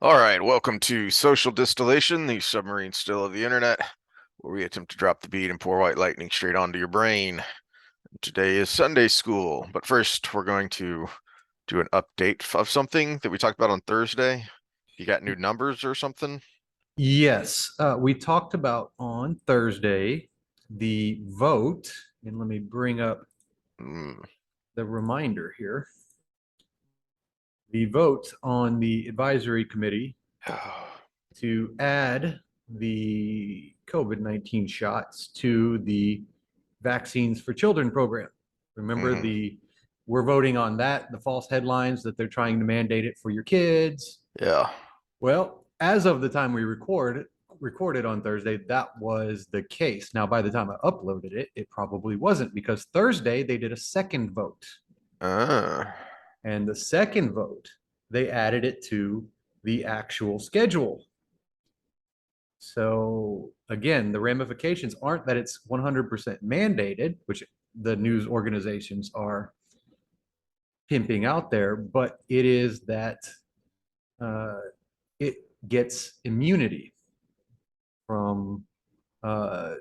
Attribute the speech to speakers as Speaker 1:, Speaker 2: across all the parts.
Speaker 1: All right, welcome to Social Distillation, the submarine still of the internet, where we attempt to drop the beat and pour white lightning straight onto your brain. Today is Sunday school, but first we're going to do an update of something that we talked about on Thursday. You got new numbers or something?
Speaker 2: Yes, we talked about on Thursday the vote, and let me bring up
Speaker 1: Mm.
Speaker 2: the reminder here. The vote on the advisory committee to add the COVID-19 shots to the Vaccines for Children program. Remember
Speaker 1: Mhm.
Speaker 2: we're voting on that, the false headlines that they're trying to mandate it for your kids.
Speaker 1: Yeah.
Speaker 2: Well, as of the time we recorded on Thursday, that was the case. Now, by the time I uploaded it, it probably wasn't because Thursday they did a second vote.
Speaker 1: Uh,
Speaker 2: And the second vote, they added it to the actual schedule. So again, the ramifications aren't that it's 100% mandated, which the news organizations are pimping out there, but it is that uh, it gets immunity from uh,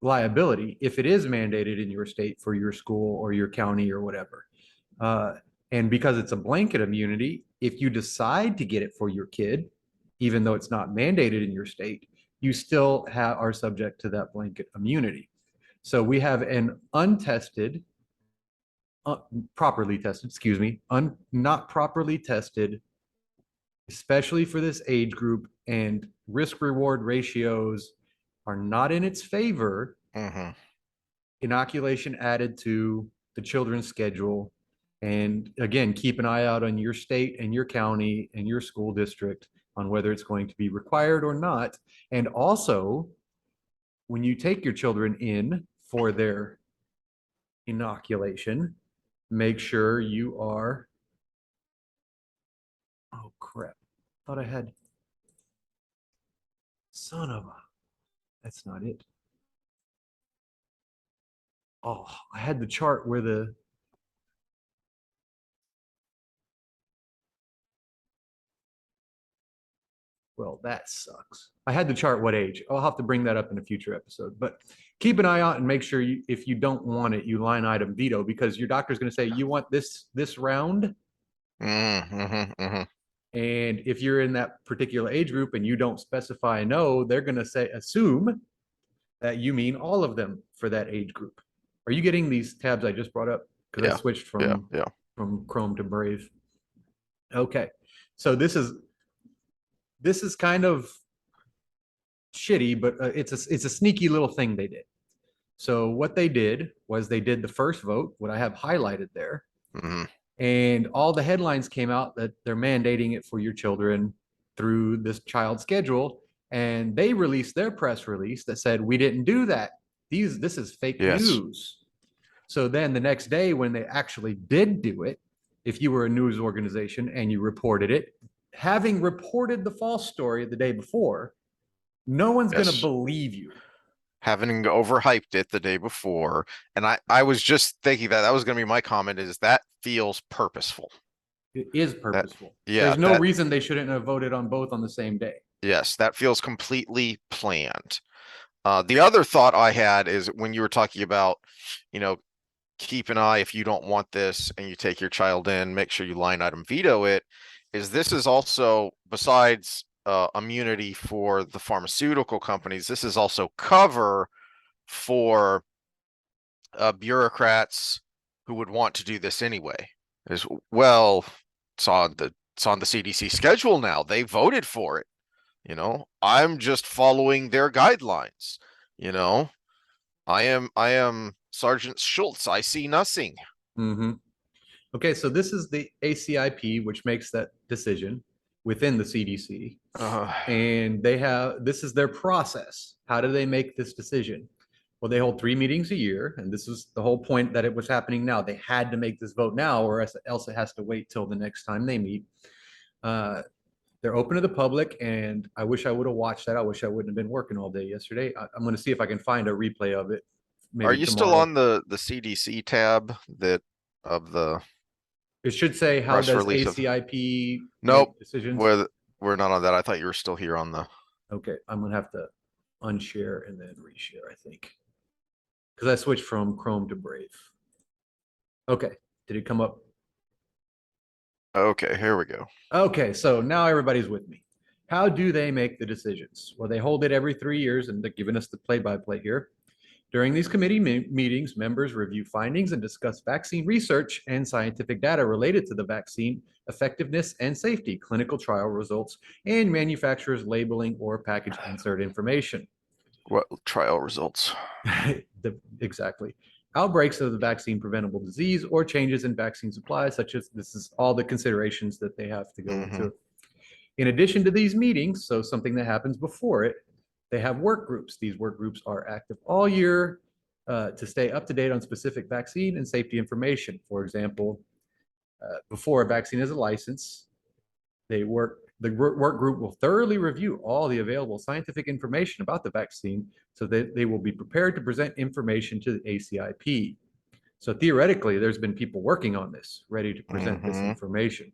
Speaker 2: liability if it is mandated in your state for your school or your county or whatever. Uh, and because it's a blanket immunity, if you decide to get it for your kid, even though it's not mandated in your state, you still are subject to that blanket immunity. So we have an untested, uh, properly tested, excuse me, not properly tested, especially for this age group, and risk reward ratios are not in its favor.
Speaker 1: mhm.
Speaker 2: Inoculation added to the children's schedule. And again, keep an eye out on your state and your county and your school district on whether it's going to be required or not. And also, when you take your children in for their inoculation, make sure you are, oh crap, thought I had, son of a, that's not it. Oh, I had the chart where well, that sucks. I had the chart what age. I'll have to bring that up in a future episode. But keep an eye out and make sure if you don't want it, you line item veto because your doctor's going to say you want this round,
Speaker 1: Mhm. Mhm.
Speaker 2: and if you're in that particular age group and you don't specify no, they're going to say assume that you mean all of them for that age group. Are you getting these tabs I just brought up? Because I
Speaker 1: Yeah.
Speaker 2: switched
Speaker 1: Yeah. Yeah.
Speaker 2: from Chrome to Brave. Okay, so this is kind of shitty, but it's a sneaky little thing they did. So what they did was they did the first vote, what I have highlighted there,
Speaker 1: Mhm.
Speaker 2: and all the headlines came out that they're mandating it for your children through this child schedule. And they released their press release that said, we didn't do that. This is fake
Speaker 1: Yes.
Speaker 2: news. So then the next day, when they actually did do it, if you were a news organization and you reported it, having reported the false story the day before, no one's going to
Speaker 1: Yes.
Speaker 2: believe you.
Speaker 1: Having overhyped it the day before. And I was just thinking that was going to be my comment is that feels purposeful.
Speaker 2: It is
Speaker 1: That,
Speaker 2: purposeful.
Speaker 1: yeah,
Speaker 2: There's no
Speaker 1: that,
Speaker 2: reason they shouldn't have voted on both on the same day.
Speaker 1: yes, that feels completely planned. The other thought I had is when you were talking about, you know, keep an eye if you don't want this and you take your child in, make sure you line item veto it, is this is also, besides immunity for the pharmaceutical companies, this is also cover for bureaucrats who would want to do this anyway. As well, it's on the CDC schedule now. They voted for it. I'm just following their guidelines. You know, I am Sergeant Schultz. I see nothing.
Speaker 2: Mm-hmm. Okay, so this is the ACIP, which makes that decision within the CDC.
Speaker 1: Uh,
Speaker 2: And this is their process. How do they make this decision? Well, they hold 3 meetings a year, and this is the whole point that it was happening now. They had to make this vote now, or else it has to wait till the next time they meet. Uh, they're open to the public, and I wish I would have watched that. I wish I wouldn't have been working all day yesterday. I'm going to see if I can find a replay of it,
Speaker 1: are
Speaker 2: maybe
Speaker 1: you still
Speaker 2: tomorrow.
Speaker 1: on the CDC tab that of the
Speaker 2: It should say, how
Speaker 1: press
Speaker 2: does
Speaker 1: release of?
Speaker 2: ACIP
Speaker 1: Nope.
Speaker 2: make decisions?
Speaker 1: Where we're not on that. I thought you were still here on the.
Speaker 2: Okay, I'm gonna have to unshare and then reshare, I think. Because I switched from Chrome to Brave. Okay, did it come up?
Speaker 1: Okay, here we go.
Speaker 2: Okay, so now everybody's with me. How do they make the decisions? Well, they hold it every 3 years, and they're giving us the play-by-play here. During these committee meetings, members review findings and discuss vaccine research and scientific data related to the vaccine effectiveness and safety, clinical trial results, and manufacturer's labeling or package insert information.
Speaker 1: What trial results?
Speaker 2: Exactly. Outbreaks of the vaccine preventable disease or changes in vaccine supply, such as this is all the considerations that they have to go into. In addition to these meetings, so something that happens before it, they have work groups. These work groups are active all year to stay up to date on specific vaccine and safety information. For example, before a vaccine is a license, the work group will thoroughly review all the available scientific information about the vaccine so that they will be prepared to present information to the ACIP. So theoretically, there's been people working on this, ready to present this information.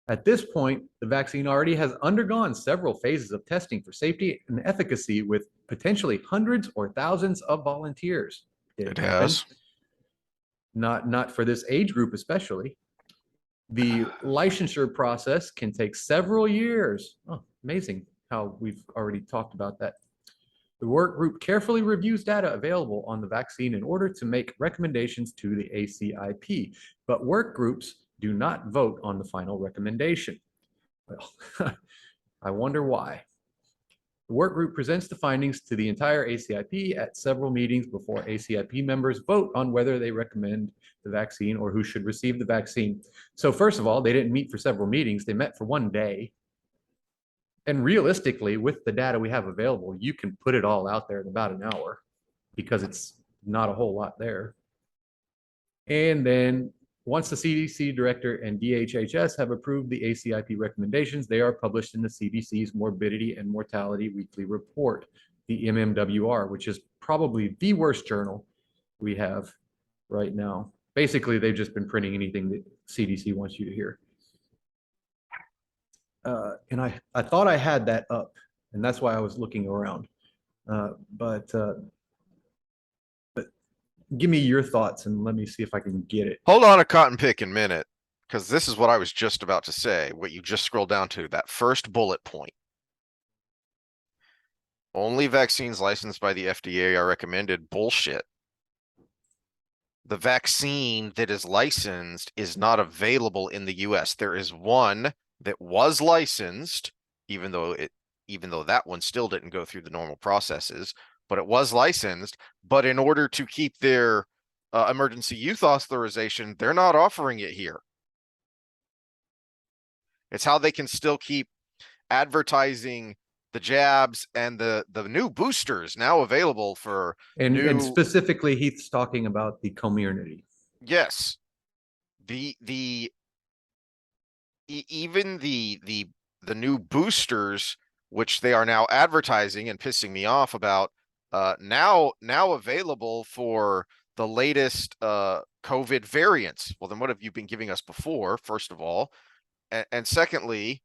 Speaker 2: At this point, the vaccine already has undergone several phases of testing for safety and efficacy with potentially hundreds or thousands of volunteers. Did it happen?
Speaker 1: Has.
Speaker 2: Not for this age group especially. The licensure process can take several years. Oh, amazing how we've already talked about that. The work group carefully reviews data available on the vaccine in order to make recommendations to the ACIP, but work groups do not vote on the final recommendation. Well, I wonder why. The work group presents the findings to the entire ACIP at several meetings before ACIP members vote on whether they recommend the vaccine or who should receive the vaccine. So first of all, they didn't meet for several meetings. They met for one day. And realistically, with the data we have available, you can put it all out there in about an hour because it's not a whole lot there. And then once the CDC director and DHHS have approved the ACIP recommendations, they are published in the CDC's Morbidity and Mortality Weekly Report, the MMWR, which is probably the worst journal we have right now. Basically, they've just been printing anything that CDC wants you to hear. And I thought I had that up, and that's why I was looking around. But give me your thoughts and let me see if I can get it.
Speaker 1: Hold on a cotton picking minute, because this is what I was just about to say, what you just scrolled down to, that first bullet point. Only vaccines licensed by the FDA are recommended. Bullshit. The vaccine that is licensed is not available in the US. There is one that was licensed, even though that one still didn't go through the normal processes, but it was licensed. But in order to keep their emergency use authorization, they're not offering it here. It's how they can still keep advertising the jabs and the new boosters now available for
Speaker 2: and specifically Heath's talking about the community.
Speaker 1: Yes. Even the new boosters, which they are now advertising and pissing me off about, now available for the latest COVID variants. Well, then what have you been giving us before, first of all? And secondly,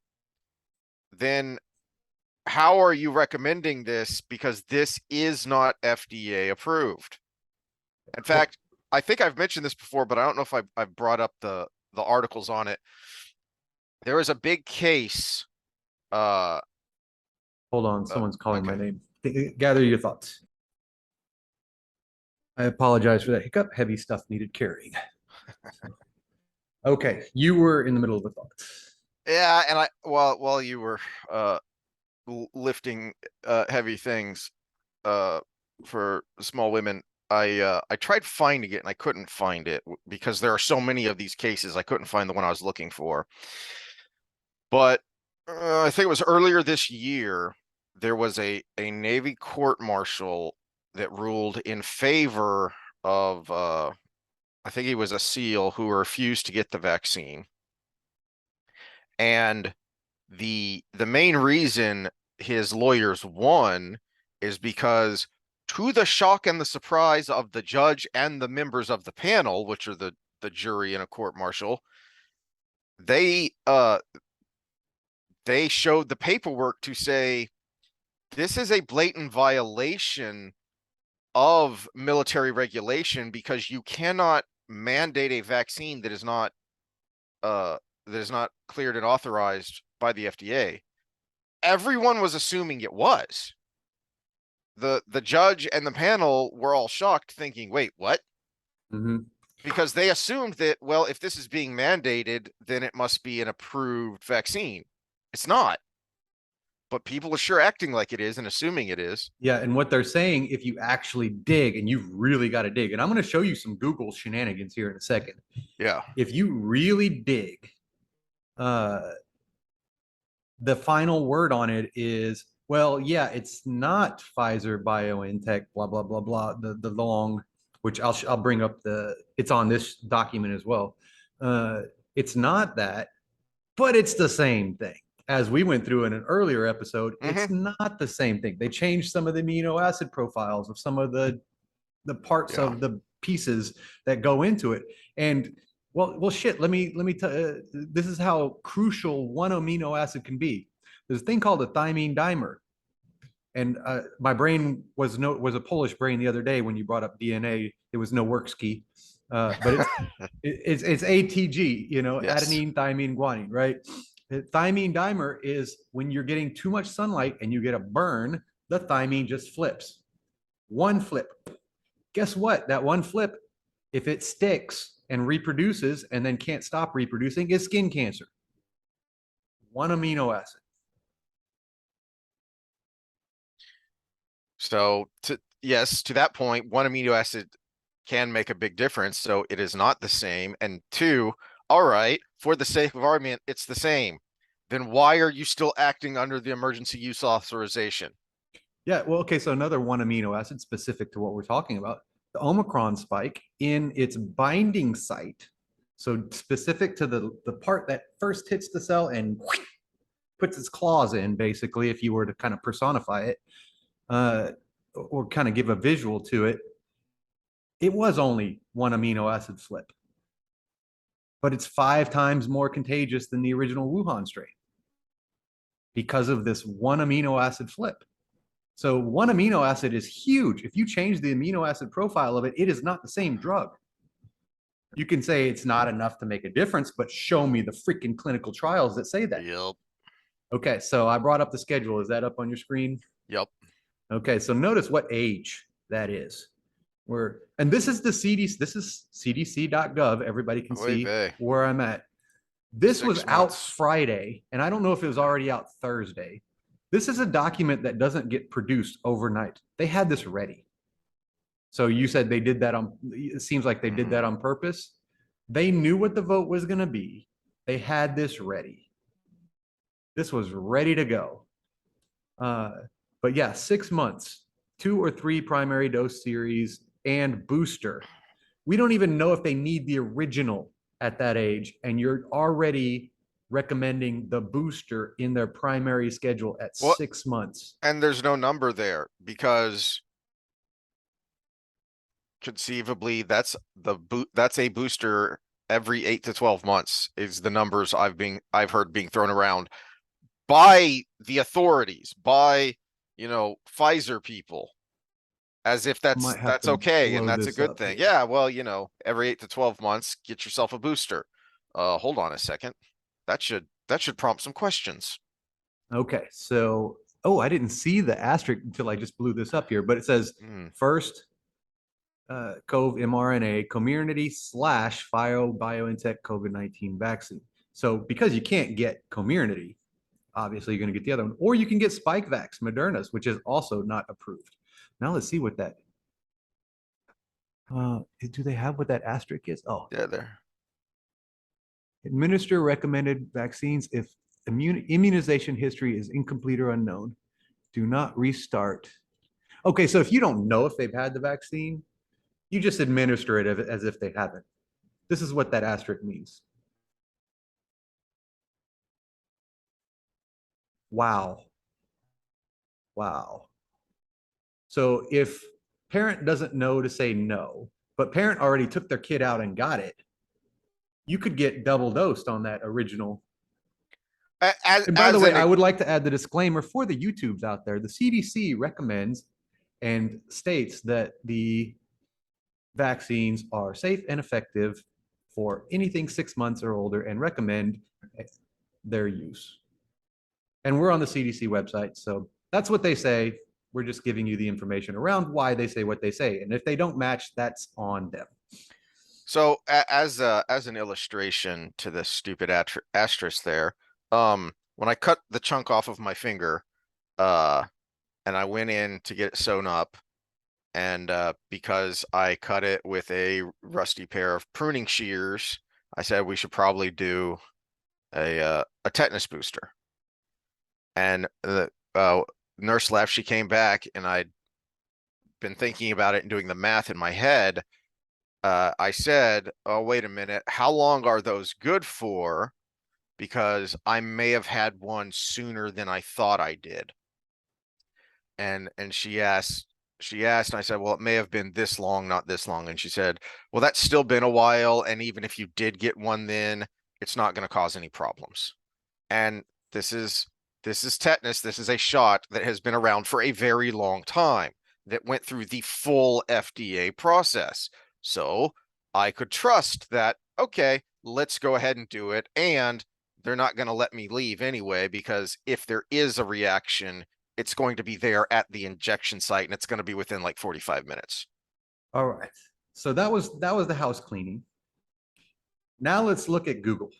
Speaker 1: then how are you recommending this? Because this is not FDA approved. In fact, I think I've mentioned this before, but I don't know if I've brought up the articles on it. There is a big case.
Speaker 2: Hold on, someone's calling
Speaker 1: okay.
Speaker 2: my name. Gather your thoughts. I apologize for that hiccup. Heavy stuff needed carrying. Okay, you were in the middle of a thought.
Speaker 1: Yeah, and while you were lifting heavy things for small women, I tried finding it and I couldn't find it because there are so many of these cases. I couldn't find the one I was looking for. But I think it was earlier this year, there was a Navy court-martial that ruled in favor of I think he was a SEAL who refused to get the vaccine. And the main reason his lawyers won is because, to the shock and the surprise of the judge and the members of the panel, which are the jury in a court martial, they they showed the paperwork to say this is a blatant violation of military regulation because you cannot mandate a vaccine uh that is not cleared and authorized by the FDA. Everyone was assuming it was. The judge and the panel were all shocked, thinking, wait, what?
Speaker 2: Mhm.
Speaker 1: Because they assumed that, well, if this is being mandated, then it must be an approved vaccine. It's not, but people are sure acting like it is and assuming it is.
Speaker 2: Yeah, and what they're saying, if you actually dig, and you've really got to dig, and I'm going to show you some Google shenanigans here in a second.
Speaker 1: Yeah.
Speaker 2: If you really dig, uh, the final word on it is, well, yeah, it's not Pfizer, BioNTech, blah blah blah blah. The long, which I'll bring up it's on this document as well. Uh, it's not that, but it's the same thing. As we went through in an earlier episode, it's
Speaker 1: Mm-hmm.
Speaker 2: not the same thing. They changed some of the amino acid profiles of some of the parts
Speaker 1: Yeah.
Speaker 2: of the pieces that go into it. And shit. Let me tell. This is how crucial one amino acid can be. There's a thing called a thymine dimer, and my brain was a Polish brain the other day when you brought up DNA. It was no work ski, but it's ATG. You know,
Speaker 1: Yes.
Speaker 2: adenine, thymine, guanine, right? The thymine dimer is when you're getting too much sunlight and you get a burn, the thymine just flips. One flip. Guess what? That one flip, if it sticks and reproduces and then can't stop reproducing, is skin cancer. One amino acid.
Speaker 1: So yes, to that point, one amino acid can make a big difference. So it is not the same. And two, all right, for the sake of argument, it's the same. Then why are you still acting under the emergency use authorization?
Speaker 2: Yeah, well, okay, so another one amino acid specific to what we're talking about, the Omicron spike in its binding site. So specific to the part that first hits the cell and puts its claws in, basically, if you were to kind of personify it, or kind of give a visual to it, it was only one amino acid flip, but it's 5 times more contagious than the original Wuhan strain because of this one amino acid flip. So one amino acid is huge. If you change the amino acid profile of it, it is not the same drug. You can say it's not enough to make a difference, but show me the freaking clinical trials that say that.
Speaker 1: Yep.
Speaker 2: Okay, so I brought up the schedule. Is that up on your screen?
Speaker 1: Yep.
Speaker 2: Okay, so notice what age that is. And this is the CDC, this is cdc.gov. Everybody can
Speaker 1: Oy
Speaker 2: see
Speaker 1: vey.
Speaker 2: where I'm at. This was
Speaker 1: 6
Speaker 2: out
Speaker 1: months.
Speaker 2: Friday, and I don't know if it was already out Thursday. This is a document that doesn't get produced overnight. They had this ready. So you said they did that it seems like they did that on purpose. They knew what the vote was going to be. They had this ready. This was ready to go. But yeah, 6 months, 2 or 3 primary dose series and booster. We don't even know if they need the original at that age, and you're already recommending the booster in their primary schedule at
Speaker 1: Well,
Speaker 2: 6 months.
Speaker 1: and there's no number there because conceivably that's a booster every 8 to 12 months is the numbers I've heard being thrown around by the authorities, by Pfizer people, as if
Speaker 2: Might have
Speaker 1: that's
Speaker 2: to
Speaker 1: okay and
Speaker 2: blow
Speaker 1: that's a
Speaker 2: this
Speaker 1: good
Speaker 2: up
Speaker 1: thing.
Speaker 2: here.
Speaker 1: Yeah, well, every 8 to 12 months, get yourself a booster. Hold on a second. That should prompt some questions.
Speaker 2: Okay, so I didn't see the asterisk until I just blew this up here, but it says
Speaker 1: Hmm.
Speaker 2: first CoV mRNA Comirnaty / BioNTech COVID-19 vaccine. So because you can't get Comirnaty, obviously you're going to get the other one, or you can get Spikevax, Moderna's, which is also not approved. Now let's see what that. Do they have what that asterisk is? Oh,
Speaker 1: Yeah, there.
Speaker 2: administer recommended vaccines if immunization history is incomplete or unknown. Do not restart. Okay, so if you don't know if they've had the vaccine, you just administer it as if they haven't. This is what that asterisk means. Wow. Wow. So if parent doesn't know to say no, but parent already took their kid out and got it, you could get double dosed on that original. And by the way, I would like to add the disclaimer for the YouTubes out there. The CDC recommends and states that the vaccines are safe and effective for anything 6 months or older and recommend their use. And we're on the CDC website, so that's what they say. We're just giving you the information around why they say what they say. And if they don't match, that's on them.
Speaker 1: So as an illustration to this stupid asterisk there, when I cut the chunk off of my finger, uh, and I went in to get it sewn up, and because I cut it with a rusty pair of pruning shears, I said we should probably do a tetanus booster. And the nurse left. She came back, and I'd been thinking about it and doing the math in my head. I said, "Oh, wait a minute. How long are those good for? Because I may have had one sooner than I thought I did." And she asked, and I said, "Well, it may have been this long, not this long." And she said, "Well, that's still been a while, and even if you did get one, then it's not going to cause any problems." And this is tetanus. This is a shot that has been around for a very long time, that went through the full FDA process. So I could trust that, okay, let's go ahead and do it. And they're not going to let me leave anyway, because if there is a reaction, it's going to be there at the injection site, and it's going to be within like 45 minutes.
Speaker 2: All right. So that was the house cleaning. Now let's look at Google.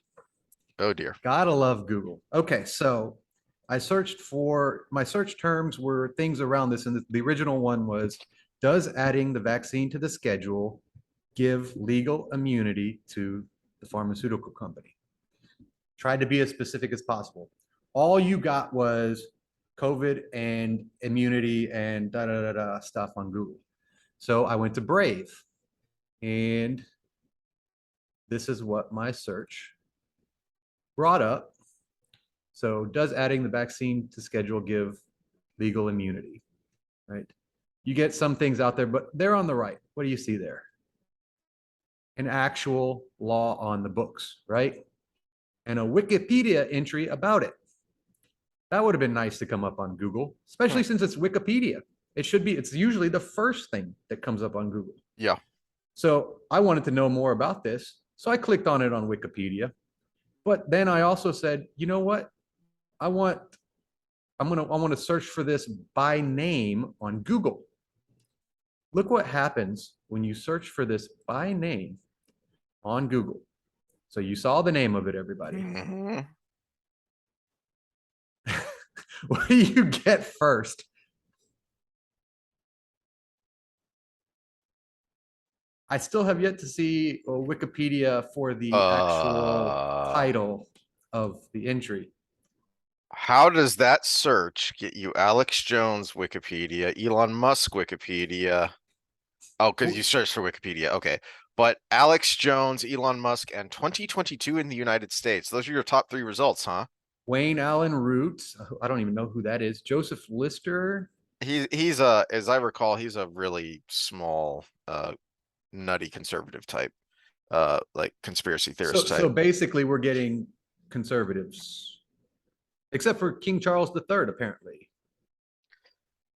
Speaker 1: Oh dear.
Speaker 2: Gotta love Google. Okay, so I searched for my search terms were things around this, and the original one was, does adding the vaccine to the schedule give legal immunity to the pharmaceutical company? Tried to be as specific as possible. All you got was COVID and immunity and da da da da stuff on Google. So I went to Brave, and this is what my search brought up. So does adding the vaccine to schedule give legal immunity? Right. You get some things out there, but they're on the right. What do you see there? An actual law on the books, right? And a Wikipedia entry about it. That would have been nice to come up on Google, especially since it's Wikipedia. It's usually the first thing that comes up on Google.
Speaker 1: Yeah.
Speaker 2: So I wanted to know more about this. So I clicked on it on Wikipedia. But then I also said, you know what? I want to search for this by name on Google. Look what happens when you search for this by name on Google. So you saw the name of it, everybody.
Speaker 1: Mm-hmm.
Speaker 2: What do you get first? I still have yet to see Wikipedia for the actual title of the entry.
Speaker 1: How does that search get you Alex Jones Wikipedia, Elon Musk Wikipedia? Oh, because you search for Wikipedia. Okay. But Alex Jones, Elon Musk, and 2022 in the United States. Those are your top 3 results, huh?
Speaker 2: Wayne Allen Root. I don't even know who that is. Joseph Lister.
Speaker 1: He's as I recall, he's a really small, nutty conservative type, like conspiracy theorist type.
Speaker 2: So basically, we're getting conservatives, except for King Charles III, apparently.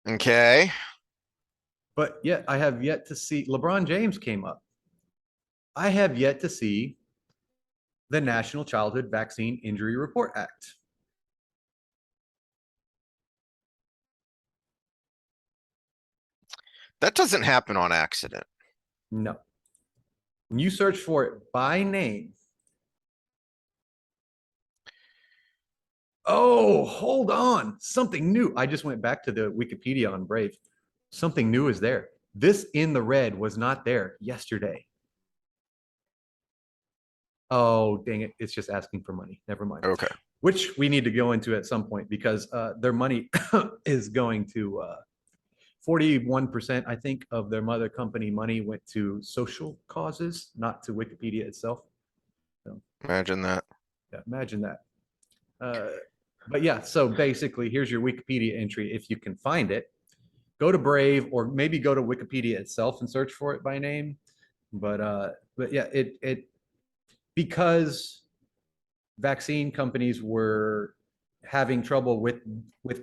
Speaker 1: Okay.
Speaker 2: But yet, I have yet to see LeBron James came up. I have yet to see the National Childhood Vaccine Injury Report Act.
Speaker 1: That doesn't happen on accident.
Speaker 2: No. When you search for it by name, oh, hold on. Something new. I just went back to the Wikipedia on Brave. Something new is there. This in the red was not there yesterday. Oh, dang it. It's just asking for money. Never mind.
Speaker 1: Okay.
Speaker 2: Which we need to go into at some point, because their money is going to 41%, I think, of their mother company money went to social causes, not to Wikipedia itself. So,
Speaker 1: Imagine that.
Speaker 2: yeah, imagine that. But yeah, so basically, here's your Wikipedia entry. If you can find it, go to Brave, or maybe go to Wikipedia itself and search for it by name. But yeah, it because vaccine companies were having trouble with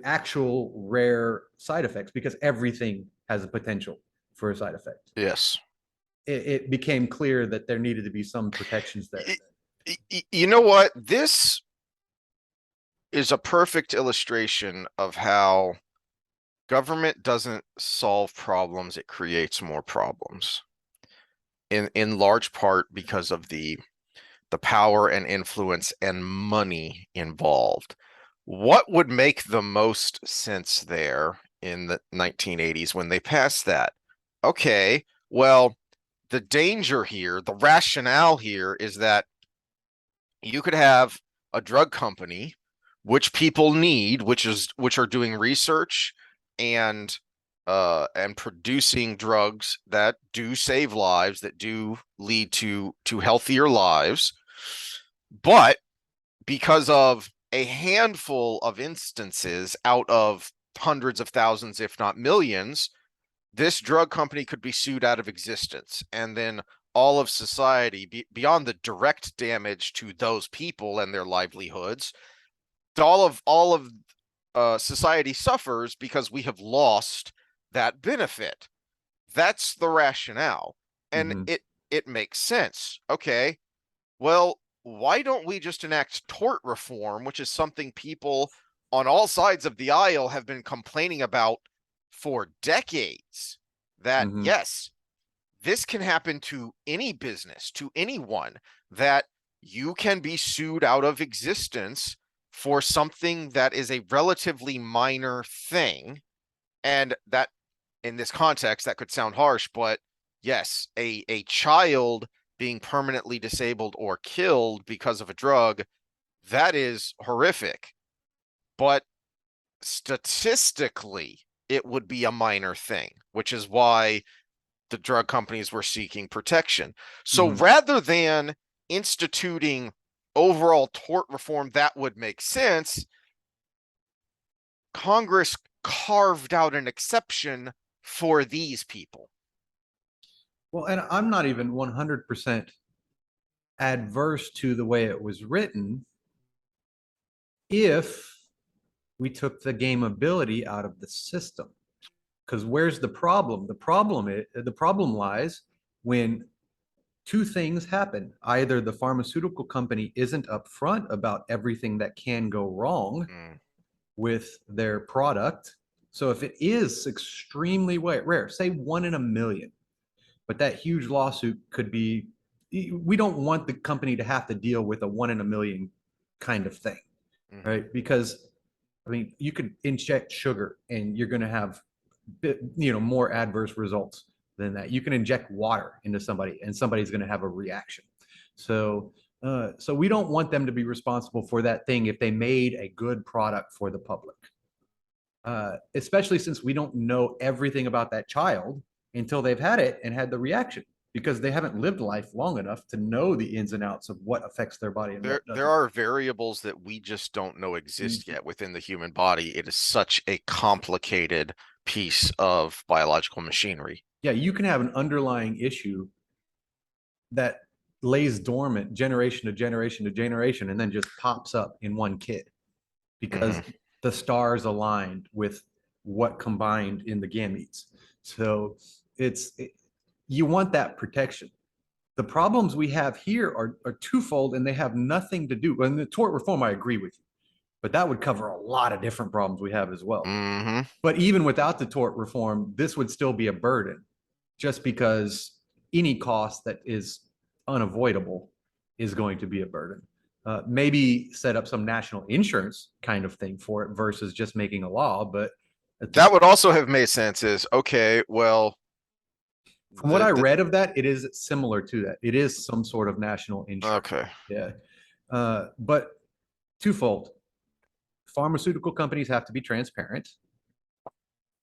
Speaker 2: actual rare side effects because everything has a potential for a side effect.
Speaker 1: Yes.
Speaker 2: It became clear that there needed to be some protections there.
Speaker 1: You know what? This is a perfect illustration of how government doesn't solve problems, it creates more problems. In large part because of the power and influence and money involved. What would make the most sense there in the 1980s when they passed that? Okay, well, the danger here, the rationale here is that you could have a drug company which people need, which are doing research and producing drugs that do save lives, that do lead to healthier lives. But because of a handful of instances out of hundreds of thousands, if not millions, this drug company could be sued out of existence. And then all of society, beyond the direct damage to those people and their livelihoods, all of society suffers because we have lost that benefit. That's the rationale. And
Speaker 2: Mm-hmm.
Speaker 1: it makes sense. Okay, well, why don't we just enact tort reform, which is something people on all sides of the aisle have been complaining about for decades? That,
Speaker 2: Mm-hmm.
Speaker 1: yes, this can happen to any business, to anyone, that you can be sued out of existence for something that is a relatively minor thing. And that, in this context, that could sound harsh, but yes, a child being permanently disabled or killed because of a drug, that is horrific. But statistically, it would be a minor thing, which is why the drug companies were seeking protection. So
Speaker 2: Mm-hmm.
Speaker 1: rather than instituting overall tort reform that would make sense, Congress carved out an exception for these people.
Speaker 2: Well, and I'm not even 100% adverse to the way it was written if we took the gameability out of the system. Because where's the problem? The problem lies when two things happen. Either the pharmaceutical company isn't upfront about everything that can go wrong
Speaker 1: Mm,
Speaker 2: with their product. So if it is extremely rare, say 1 in a million, but that huge lawsuit could be, we don't want the company to have to deal with a 1 in a million kind of thing,
Speaker 1: mhm.
Speaker 2: right? Because I mean, you could inject sugar and you're going to have, more adverse results than that. You can inject water into somebody and somebody's going to have a reaction. So we don't want them to be responsible for that thing if they made a good product for the public. Especially since we don't know everything about that child until they've had it and had the reaction, because they haven't lived life long enough to know the ins and outs of what affects their body and
Speaker 1: There
Speaker 2: what
Speaker 1: there
Speaker 2: doesn't.
Speaker 1: are variables that we just don't know exist
Speaker 2: Mhm.
Speaker 1: yet within the human body. It is such a complicated piece of biological machinery.
Speaker 2: Yeah, you can have an underlying issue that lays dormant generation to generation to generation and then just pops up in one kid because
Speaker 1: Hmm.
Speaker 2: the stars aligned with what combined in the gametes. So you want that protection. The problems we have here are twofold and they have nothing to do. And the tort reform, I agree with you, but that would cover a lot of different problems we have as well.
Speaker 1: Hmm.
Speaker 2: But even without the tort reform, this would still be a burden just because any cost that is unavoidable is going to be a burden. Maybe set up some national insurance kind of thing for it versus just making a law. But at the,
Speaker 1: That would also have made sense is okay, well,
Speaker 2: from what I
Speaker 1: the
Speaker 2: read of that, it is similar to that. It is some sort of national insurance.
Speaker 1: okay.
Speaker 2: Yeah. But twofold, pharmaceutical companies have to be transparent,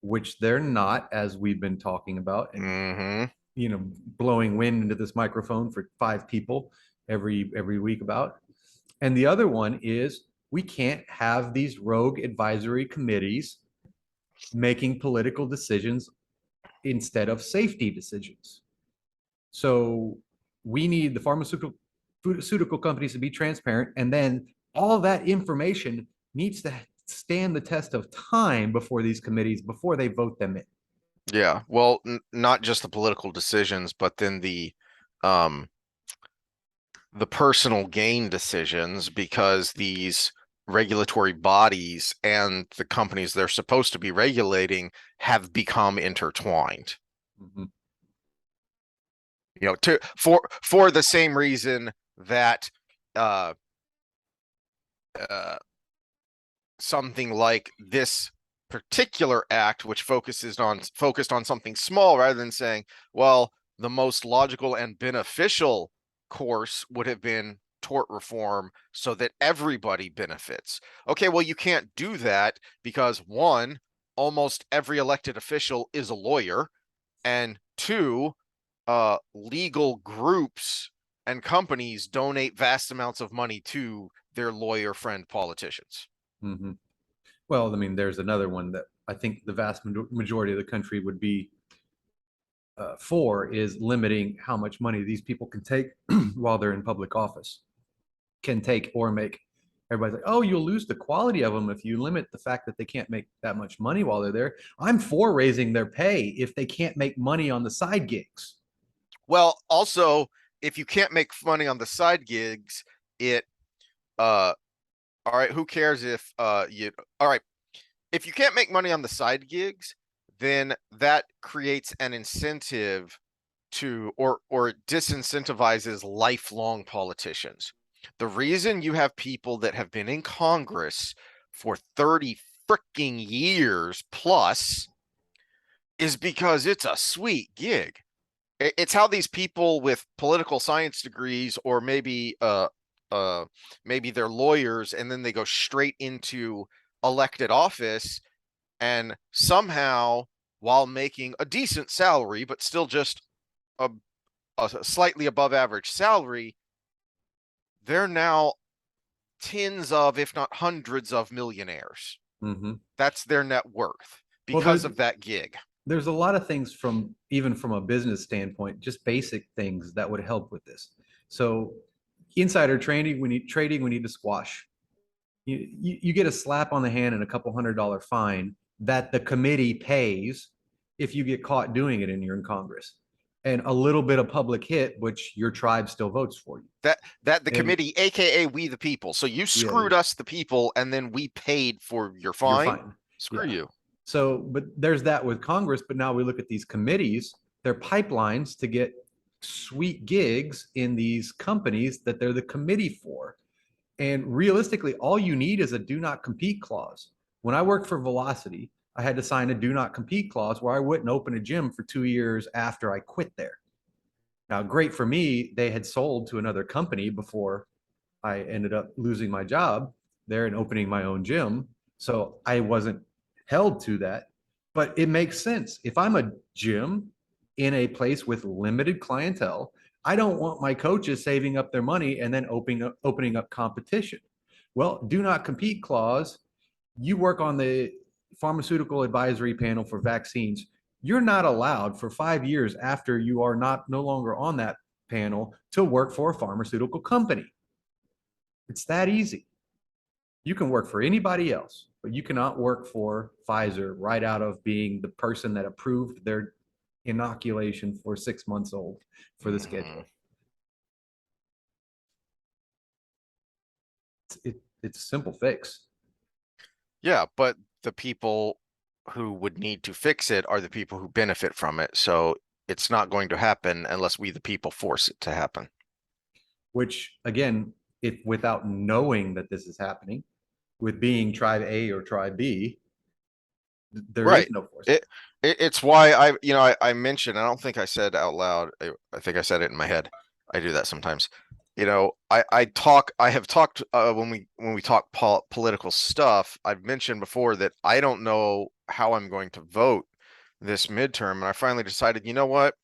Speaker 2: which they're not, as we've been talking about. And
Speaker 1: Hmm.
Speaker 2: blowing wind into this microphone for 5 people every week about. And the other one is we can't have these rogue advisory committees making political decisions instead of safety decisions. So we need the pharmaceutical companies to be transparent, and then all that information needs to stand the test of time before these committees, before they vote them in.
Speaker 1: Yeah. Well, not just the political decisions, but then um the personal gain decisions, because these regulatory bodies and the companies they're supposed to be regulating have become intertwined.
Speaker 2: Mhm.
Speaker 1: You know, for the same reason that uh uh something like this particular act, which focused on something small, rather than saying, well, the most logical and beneficial course would have been tort reform so that everybody benefits. Okay, well, you can't do that because one, almost every elected official is a lawyer, and two, legal groups and companies donate vast amounts of money to their lawyer friend politicians.
Speaker 2: Mhm. Well, I mean, there's another one that I think the vast majority of the country would be for is limiting how much money these people can take while they're in public office, can take or make. Everybody's like, oh, you'll lose the quality of them if you limit the fact that they can't make that much money while they're there. I'm for raising their pay if they can't make money on the side gigs.
Speaker 1: Well, also, if you can't make money on the side gigs, it uh all right, who cares if you all right, if you can't make money on the side gigs, then that creates an incentive to or it disincentivizes lifelong politicians. The reason you have people that have been in Congress for 30 freaking years plus is because it's a sweet gig. It's how these people with political science degrees, or maybe they're lawyers and then they go straight into elected office, and somehow, while making a decent salary but still just a, a slightly above average salary, they're now tens of, if not hundreds of millionaires.
Speaker 2: Mm-hmm.
Speaker 1: That's their net worth
Speaker 2: Well,
Speaker 1: because of that gig.
Speaker 2: there's a lot of things from even from a business standpoint, just basic things that would help with this. So insider trading, we need to squash. You get a slap on the hand and a couple $100 fine that the committee pays if you get caught doing it and you're in Congress. And a little bit of public hit, which your tribe still votes for you.
Speaker 1: That the
Speaker 2: And
Speaker 1: committee, aka we the people. So you
Speaker 2: yeah,
Speaker 1: screwed us the people, and then we paid for your
Speaker 2: you're
Speaker 1: fine.
Speaker 2: fine.
Speaker 1: Screw
Speaker 2: Yeah.
Speaker 1: you.
Speaker 2: So, but there's that with Congress. But now we look at these committees, they're pipelines to get sweet gigs in these companies that they're the committee for. And realistically, all you need is a do not compete clause. When I worked for Velocity, I had to sign a do not compete clause where I wouldn't open a gym for 2 years after I quit there. Now, great for me, they had sold to another company before I ended up losing my job there and opening my own gym. So I wasn't held to that, but it makes sense. If I'm a gym in a place with limited clientele, I don't want my coaches saving up their money and then opening up competition. Well, do not compete clause. You work on the pharmaceutical advisory panel for vaccines. You're not allowed for 5 years after you are not no longer on that panel to work for a pharmaceutical company. It's that easy. You can work for anybody else, but you cannot work for Pfizer right out of being the person that approved their inoculation for 6 months old for the schedule. It's a simple fix.
Speaker 1: Yeah, but the people who would need to fix it are the people who benefit from it. So it's not going to happen unless we, the people, force it to happen.
Speaker 2: Which again, if without knowing that this is happening, with being tribe A or tribe B, there is
Speaker 1: Right.
Speaker 2: no force.
Speaker 1: It's why I mentioned, I don't think I said out loud, I think I said it in my head. I do that sometimes. I have talked when we talk political stuff, I've mentioned before that I don't know how I'm going to vote this midterm, and I finally decided, you know what?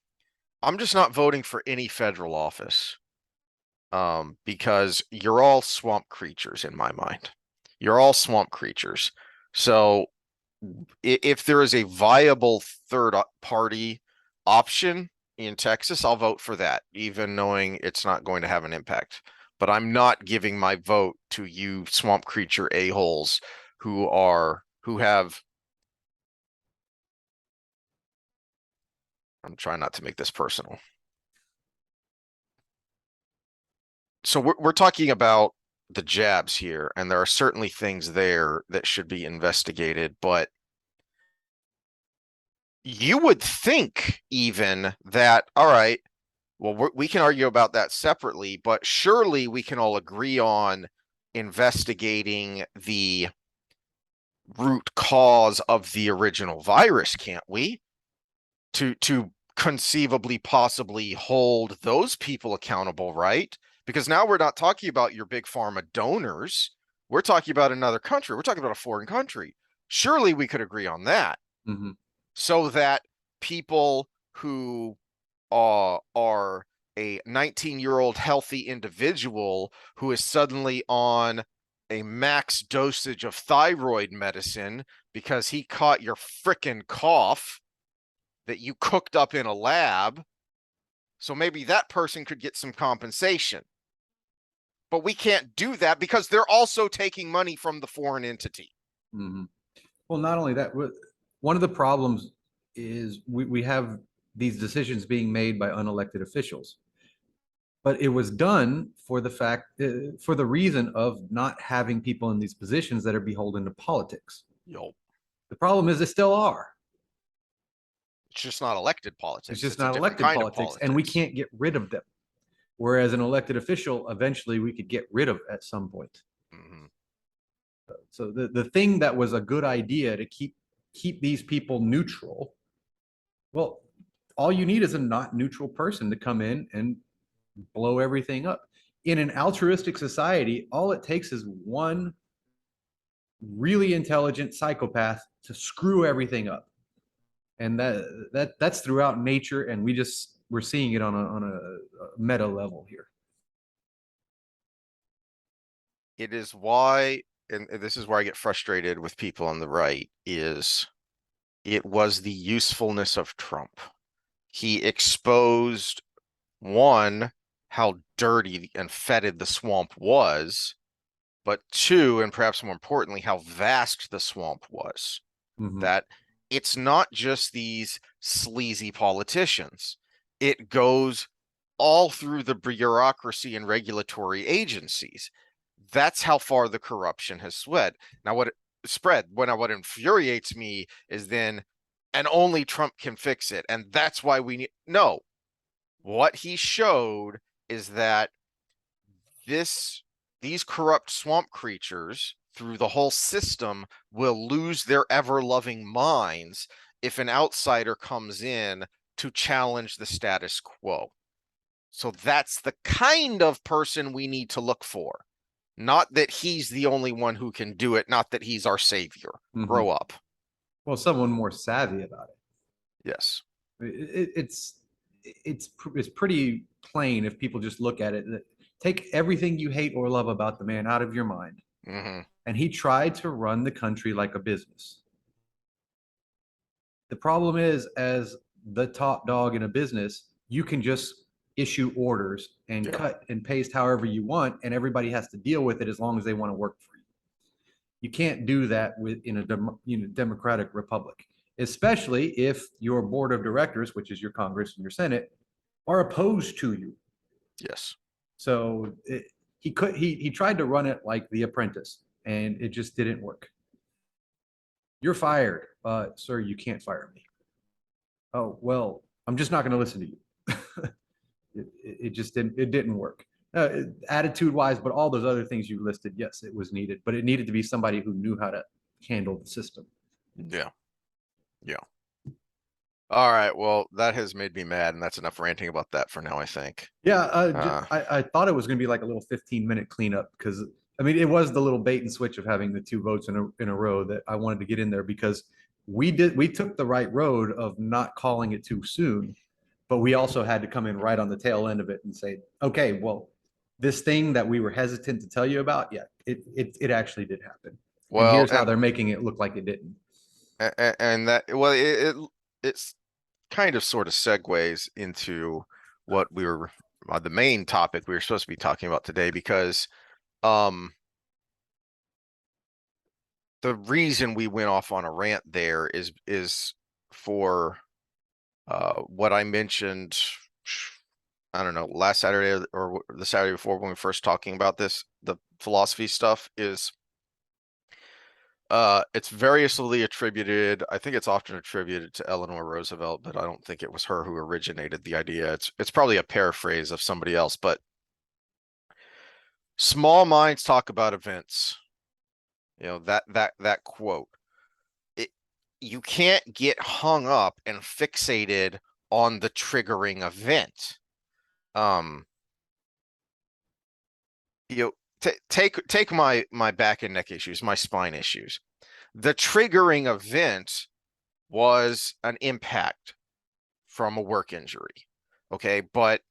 Speaker 1: I'm just not voting for any federal office. Because you're all swamp creatures in my mind. You're all swamp creatures. So if there is a viable third party option in Texas, I'll vote for that, even knowing it's not going to have an impact. but I'm not giving my vote to you swamp creature a-holes who have, I'm trying not to make this personal. So we're talking about the jabs here, and there are certainly things there that should be investigated, but you would think even that, all right, well, we can argue about that separately, but surely we can all agree on investigating the root cause of the original virus, can't we? To conceivably possibly hold those people accountable, right? Because now we're not talking about your big pharma donors. We're talking about another country. We're talking about a foreign country. Surely we could agree on that.
Speaker 2: Mm-hmm.
Speaker 1: So that people who are a 19-year-old healthy individual who is suddenly on a max dosage of thyroid medicine because he caught your frickin' cough that you cooked up in a lab. So maybe that person could get some compensation. But we can't do that because they're also taking money from the foreign entity.
Speaker 2: Mm-hmm. Well, not only that, one of the problems is we have these decisions being made by unelected officials, but it was done for the fact, for the reason of not having people in these positions that are beholden to politics.
Speaker 1: Yo,
Speaker 2: The problem is they still are.
Speaker 1: it's just not elected
Speaker 2: It's
Speaker 1: politics.
Speaker 2: just
Speaker 1: It's a
Speaker 2: not
Speaker 1: different
Speaker 2: elected
Speaker 1: kind of
Speaker 2: politics, and we
Speaker 1: politics.
Speaker 2: can't get rid of them. Whereas an elected official, eventually we could get rid of at some point.
Speaker 1: Mm-hmm.
Speaker 2: So the thing that was a good idea to keep these people neutral, well, all you need is a not neutral person to come in and blow everything up. In an altruistic society, all it takes is one really intelligent psychopath to screw everything up. And that's throughout nature, and we're seeing it on a meta level here.
Speaker 1: It is why, and this is where I get frustrated with people on the right, is it was the usefulness of Trump. He exposed, one, how dirty and fetid the swamp was, but two, and perhaps more importantly, how vast the swamp was.
Speaker 2: Mm-hmm.
Speaker 1: That it's not just these sleazy politicians. It goes all through the bureaucracy and regulatory agencies. That's how far the corruption has what infuriates me is then, and only Trump can fix it. And that's why we need, no, what he showed is that this these corrupt swamp creatures through the whole system will lose their ever-loving minds if an outsider comes in to challenge the status quo. So that's the kind of person we need to look for. Not that he's the only one who can do it, not that he's our savior.
Speaker 2: Mm-hmm.
Speaker 1: Grow up.
Speaker 2: Well, someone more savvy about it.
Speaker 1: Yes.
Speaker 2: It's pretty plain if people just look at it. Take everything you hate or love about the man out of your mind.
Speaker 1: Mm-hmm.
Speaker 2: And he tried to run the country like a business. The problem is, as the top dog in a business, you can just issue orders and
Speaker 1: Yeah.
Speaker 2: cut and paste however you want, and everybody has to deal with it as long as they want to work for you. You can't do that in a democratic republic, especially if your board of directors, which is your Congress and your Senate, are opposed to you.
Speaker 1: Yes.
Speaker 2: So he tried to run it like The Apprentice, and it just didn't work. You're fired, sir. You can't fire me. Oh well, I'm just not going to listen to you. It just didn't work. Attitude wise, but all those other things you listed, yes, it was needed, but it needed to be somebody who knew how to handle the system.
Speaker 1: Yeah. Yeah. All right. Well, that has made me mad, and that's enough ranting about that for now, I think.
Speaker 2: Yeah,
Speaker 1: Uh,
Speaker 2: I thought it was going to be like a little 15-minute cleanup because I mean it was the little bait and switch of having the two votes in a row that I wanted to get in there because we took the right road of not calling it too soon, but we also had to come in right on the tail end of it and say, okay, well, this thing that we were hesitant to tell you about, yeah, it actually did happen, and
Speaker 1: well,
Speaker 2: here's how they're making it look like it didn't.
Speaker 1: and that, well, it's kind of sort of segues into what we were the main topic we were supposed to be talking about today, because um the reason we went off on a rant there is for what I mentioned, I don't know, last Saturday or the Saturday before when we first talking about this, the philosophy stuff is it's variously attributed. I think it's often attributed to Eleanor Roosevelt, but I don't think it was her who originated the idea. It's probably a paraphrase of somebody else, but small minds talk about events. You know, that quote. It, you can't get hung up and fixated on the triggering event. Um, you know, take my back and neck issues, my spine issues. The triggering event was an impact from a work injury. Okay, but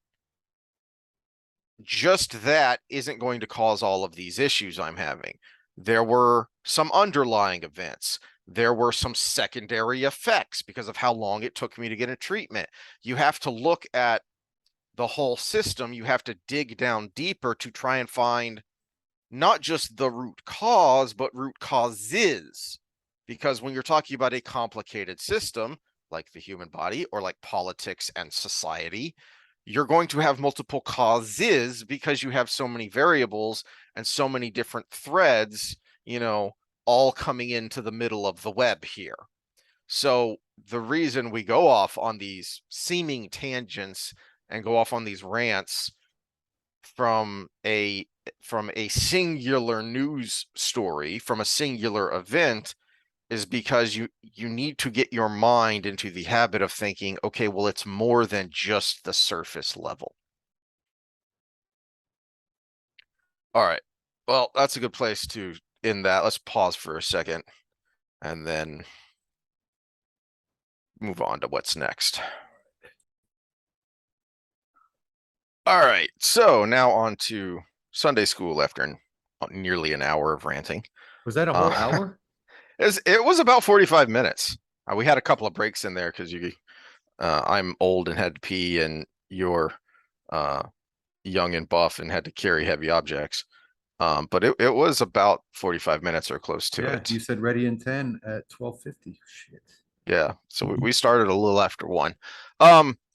Speaker 1: just that isn't going to cause all of these issues I'm having. There were some underlying events. There were some secondary effects because of how long it took me to get a treatment. You have to look at the whole system. You have to dig down deeper to try and find not just the root cause, but root causes. Because when you're talking about a complicated system like the human body or like politics and society, you're going to have multiple causes because you have so many variables and so many different threads, all coming into the middle of the web here. So the reason we go off on these seeming tangents and go off on these rants from a singular news story, from a singular event, is because you need to get your mind into the habit of thinking, okay, well, it's more than just the surface level. All right. Well, that's a good place to end that. Let's pause for a second and then move on to what's next. All right. So now on to Sunday school after nearly an hour of ranting.
Speaker 2: Was that a whole hour?
Speaker 1: It was about 45 minutes. We had a couple of breaks in there because I'm old and had to pee, and you're uh, young and buff and had to carry heavy objects. But it was about 45 minutes or close to
Speaker 2: Yeah,
Speaker 1: it.
Speaker 2: you said ready in 10 at 12:50. Shit.
Speaker 1: Yeah. So we started a little after 1.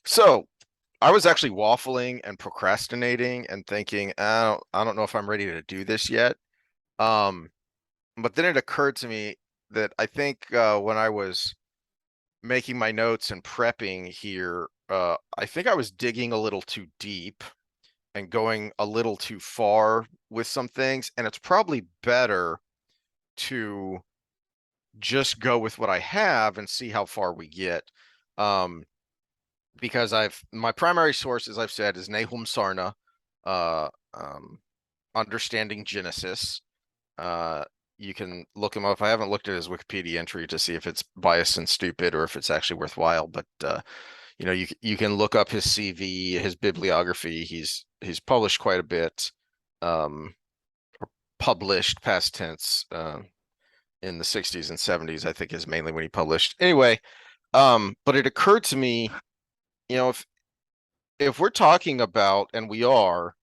Speaker 1: So I was actually waffling and procrastinating and thinking, I don't know if I'm ready to do this yet. But then it occurred to me that I think when I was making my notes and prepping here, I think I was digging a little too deep and going a little too far with some things, and it's probably better to just go with what I have and see how far we get. Because my primary source, as I've said, is Nahum Sarna, uh, um, Understanding Genesis. You can look him up. I haven't looked at his Wikipedia entry to see if it's biased and stupid or if it's actually worthwhile, but you can look up his CV, his bibliography. He's published quite a bit, published past tense, in the 60s and 70s, I think is mainly when he published. Anyway, but it occurred to me, if we're talking about, and we are,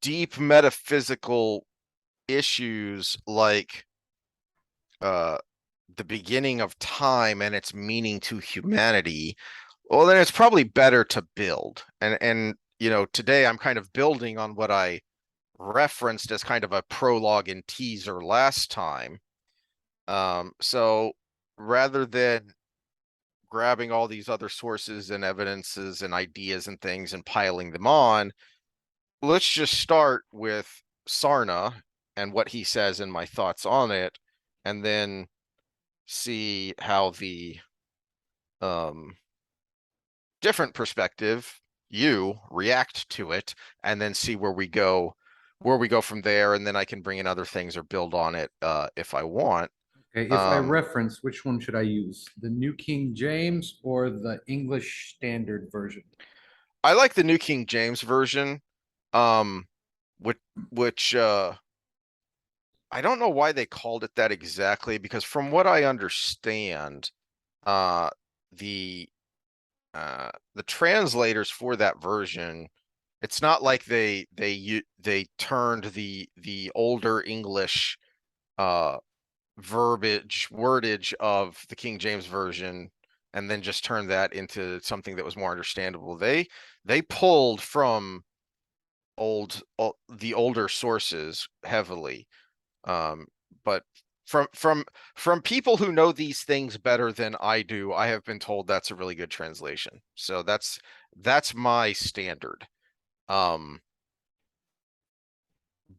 Speaker 1: deep metaphysical issues like uh the beginning of time and its meaning to humanity, well, then it's probably better to build. And today I'm kind of building on what I referenced as kind of a prologue and teaser last time. So rather than grabbing all these other sources and evidences and ideas and things and piling them on, let's just start with Sarna and what he says and my thoughts on it, and then see how the different perspective you react to it, and then see where we go from there, and then I can bring in other things or build on it if I want.
Speaker 2: Okay, if I reference, which one should I use? The New King James or the English Standard Version?
Speaker 1: I like the New King James Version, um which I don't know why they called it that exactly, because from what I understand, the the translators for that version, it's not like they turned the older English verbiage wordage of the King James version and then just turned that into something that was more understandable. They pulled from the older sources heavily, but from from from people who know these things better than I do, I have been told that's a really good translation. So that's my standard. Um,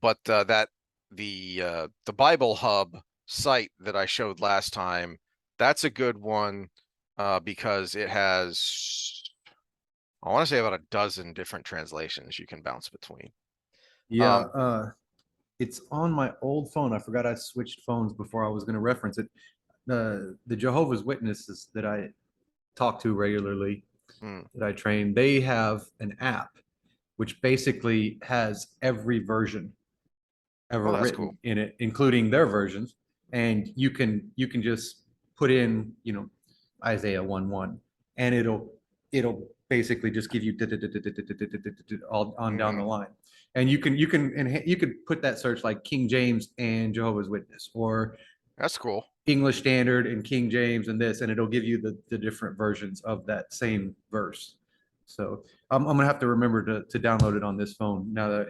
Speaker 1: but that the Bible Hub site that I showed last time, that's a good one because it has, I want to say, about a dozen different translations you can bounce between.
Speaker 2: Yeah,
Speaker 1: Um,
Speaker 2: it's on my old phone. I forgot I switched phones before I was going to reference it. The Jehovah's Witnesses that I talk to regularly,
Speaker 1: mm,
Speaker 2: that I train, they have an app which basically has every version
Speaker 1: oh,
Speaker 2: ever
Speaker 1: that's cool.
Speaker 2: written in it, including their versions. And you can just put in, Isaiah 1:1, and it'll basically just give you all on down the
Speaker 1: Mm,
Speaker 2: line. And you can put that search like King James and Jehovah's Witness, or
Speaker 1: that's cool.
Speaker 2: English Standard and King James and this, and it'll give you the different versions of that same verse. So I'm gonna have to remember to download it on this phone now that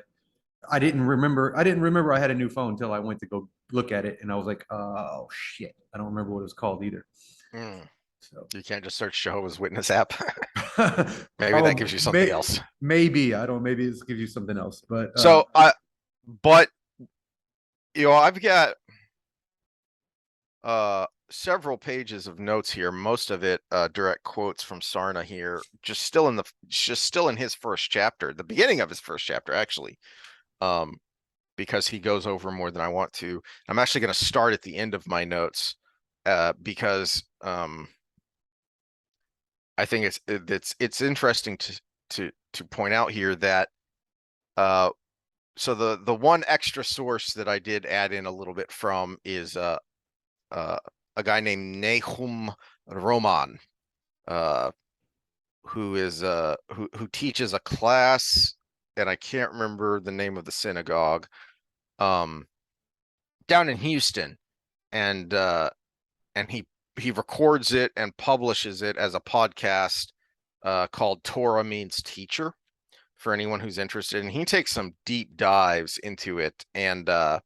Speaker 2: I didn't remember I had a new phone until I went to go look at it, and I was like, oh shit, I don't remember what it was called either.
Speaker 1: Mm.
Speaker 2: So,
Speaker 1: You can't just search Jehovah's Witness app. Maybe that gives
Speaker 2: oh,
Speaker 1: you something else.
Speaker 2: maybe I don't. Maybe this gives you something else, but
Speaker 1: So but I've got several pages of notes here, most of it direct quotes from Sarna here, just still in his first chapter, the beginning of his first chapter actually. Um because he goes over more than I want to. I'm actually going to start at the end of my notes because I think it's interesting to point out here that so the one extra source that I did add in a little bit from is uh, a guy named Nahum Roman, uh, who teaches a class, and I can't remember the name of the synagogue, um, down in Houston, and he records it and publishes it as a podcast called Torah Means Teacher for anyone who's interested. And he takes some deep dives into it, and uh,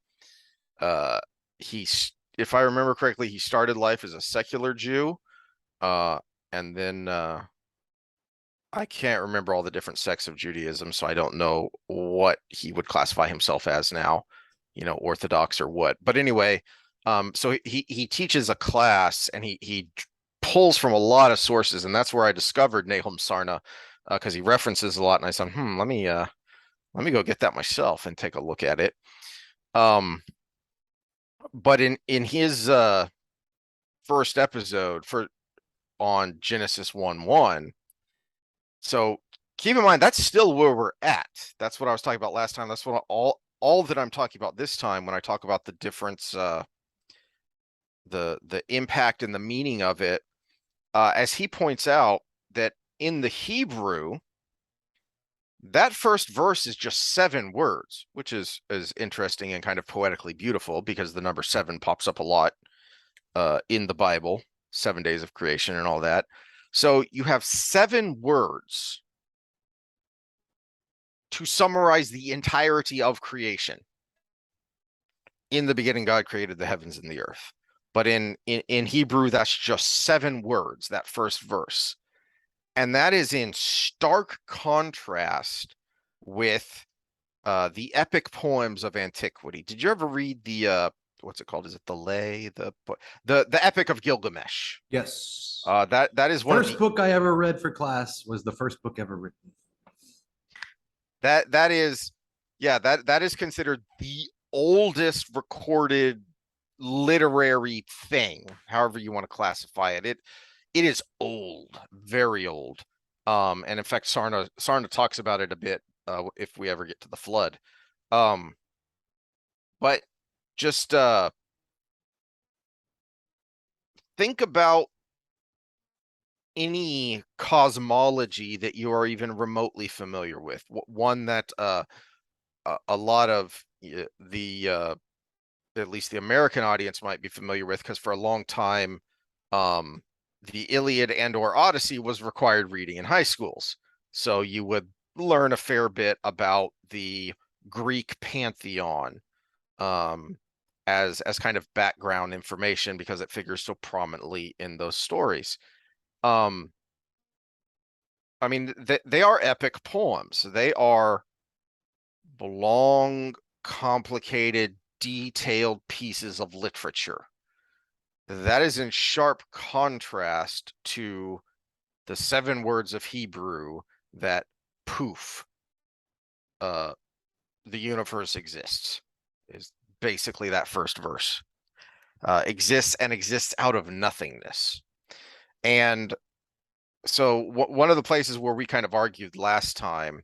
Speaker 1: he's, if I remember correctly, he started life as a secular Jew, uh, and then I can't remember all the different sects of Judaism, so I don't know what he would classify himself as now, Orthodox or what. But anyway, so he teaches a class and he pulls from a lot of sources, and that's where I discovered Nahum Sarna because he references a lot, and I said, let me go get that myself and take a look at it. But in his first episode for on Genesis 1:1. So keep in mind that's still where we're at. That's what I was talking about last time. That's what all that I'm talking about this time when I talk about the difference, the impact and the meaning of it. As he points out that in the Hebrew, that first verse is just 7 words, which is interesting and kind of poetically beautiful because the number 7 pops up a lot in the Bible, 7 days of creation and all that. So you have 7 words to summarize the entirety of creation. In the beginning, God created the heavens and the earth. But in Hebrew, that's just 7 words, that first verse. And that is in stark contrast with the epic poems of antiquity. Did you ever read the what's it called? Is it the Lay? The Epic of Gilgamesh?
Speaker 2: yes,
Speaker 1: That is one of
Speaker 2: first
Speaker 1: the
Speaker 2: book I ever read for class was the first book ever written.
Speaker 1: that is, yeah, that is considered the oldest recorded literary thing, however you want to classify it. It is old, very old. And in fact, Sarna talks about it a bit if we ever get to the flood. Um, but just think about any cosmology that you are even remotely familiar with. One that a lot of the at least the American audience might be familiar with, because for a long time, um, the Iliad and or Odyssey was required reading in high schools. So you would learn a fair bit about the Greek pantheon, um, as kind of background information because it figures so prominently in those stories. Um, I mean, they are epic poems. They are long, complicated, detailed pieces of literature. That is in sharp contrast to the 7 words of Hebrew that poof, uh, the universe exists, is basically that first verse. Exists and exists out of nothingness. And so one of the places where we kind of argued last time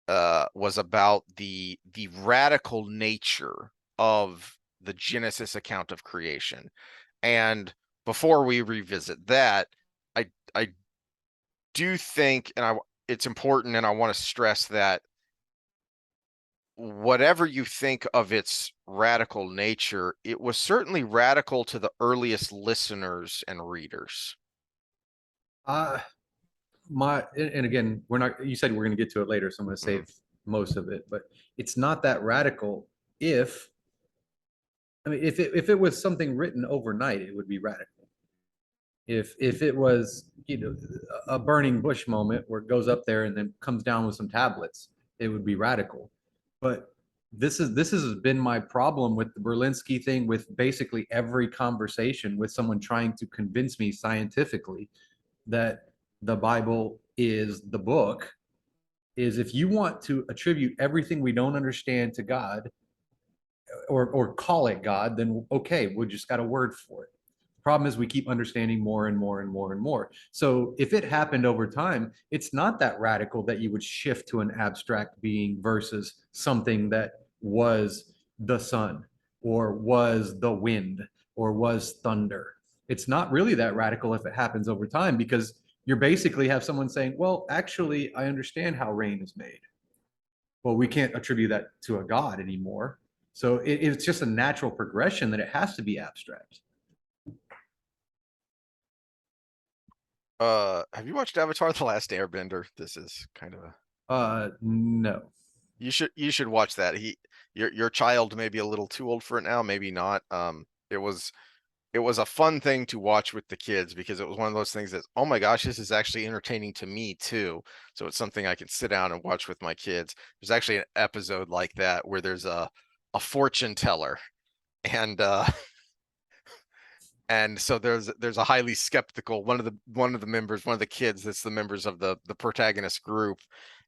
Speaker 1: was about the radical nature of the Genesis account of creation. And before we revisit that, I do think, it's important, and I want to stress that whatever you think of its radical nature, it was certainly radical to the earliest listeners and readers.
Speaker 2: Uh, and again, we're not, you said we're going to get to it later, so I'm going to
Speaker 1: Mhm.
Speaker 2: save most of it, but it's not that radical. If, I mean, if it was something written overnight, it would be radical. If it was, a burning bush moment where it goes up there and then comes down with some tablets, it would be radical. But this has been my problem with the Berlinski thing, with basically every conversation with someone trying to convince me scientifically that the Bible is the book, is if you want to attribute everything we don't understand to God, or call it God, then okay, we just got a word for it. The problem is we keep understanding more and more and more and more. So if it happened over time, it's not that radical that you would shift to an abstract being versus something that was the sun, or was the wind, or was thunder. It's not really that radical if it happens over time, because you basically have someone saying, well, actually, I understand how rain is made. Well, we can't attribute that to a god anymore. So it's just a natural progression that it has to be abstract.
Speaker 1: Have you watched Avatar: The Last Airbender? This is kind of a
Speaker 2: No.
Speaker 1: you should watch that. Your child may be a little too old for it now, maybe not. It was a fun thing to watch with the kids because it was one of those things that, oh my gosh, this is actually entertaining to me too. So it's something I can sit down and watch with my kids. There's actually an episode like that where there's a fortune teller, and and so there's a highly skeptical, one of the members, one of the kids that's the members of the protagonist group,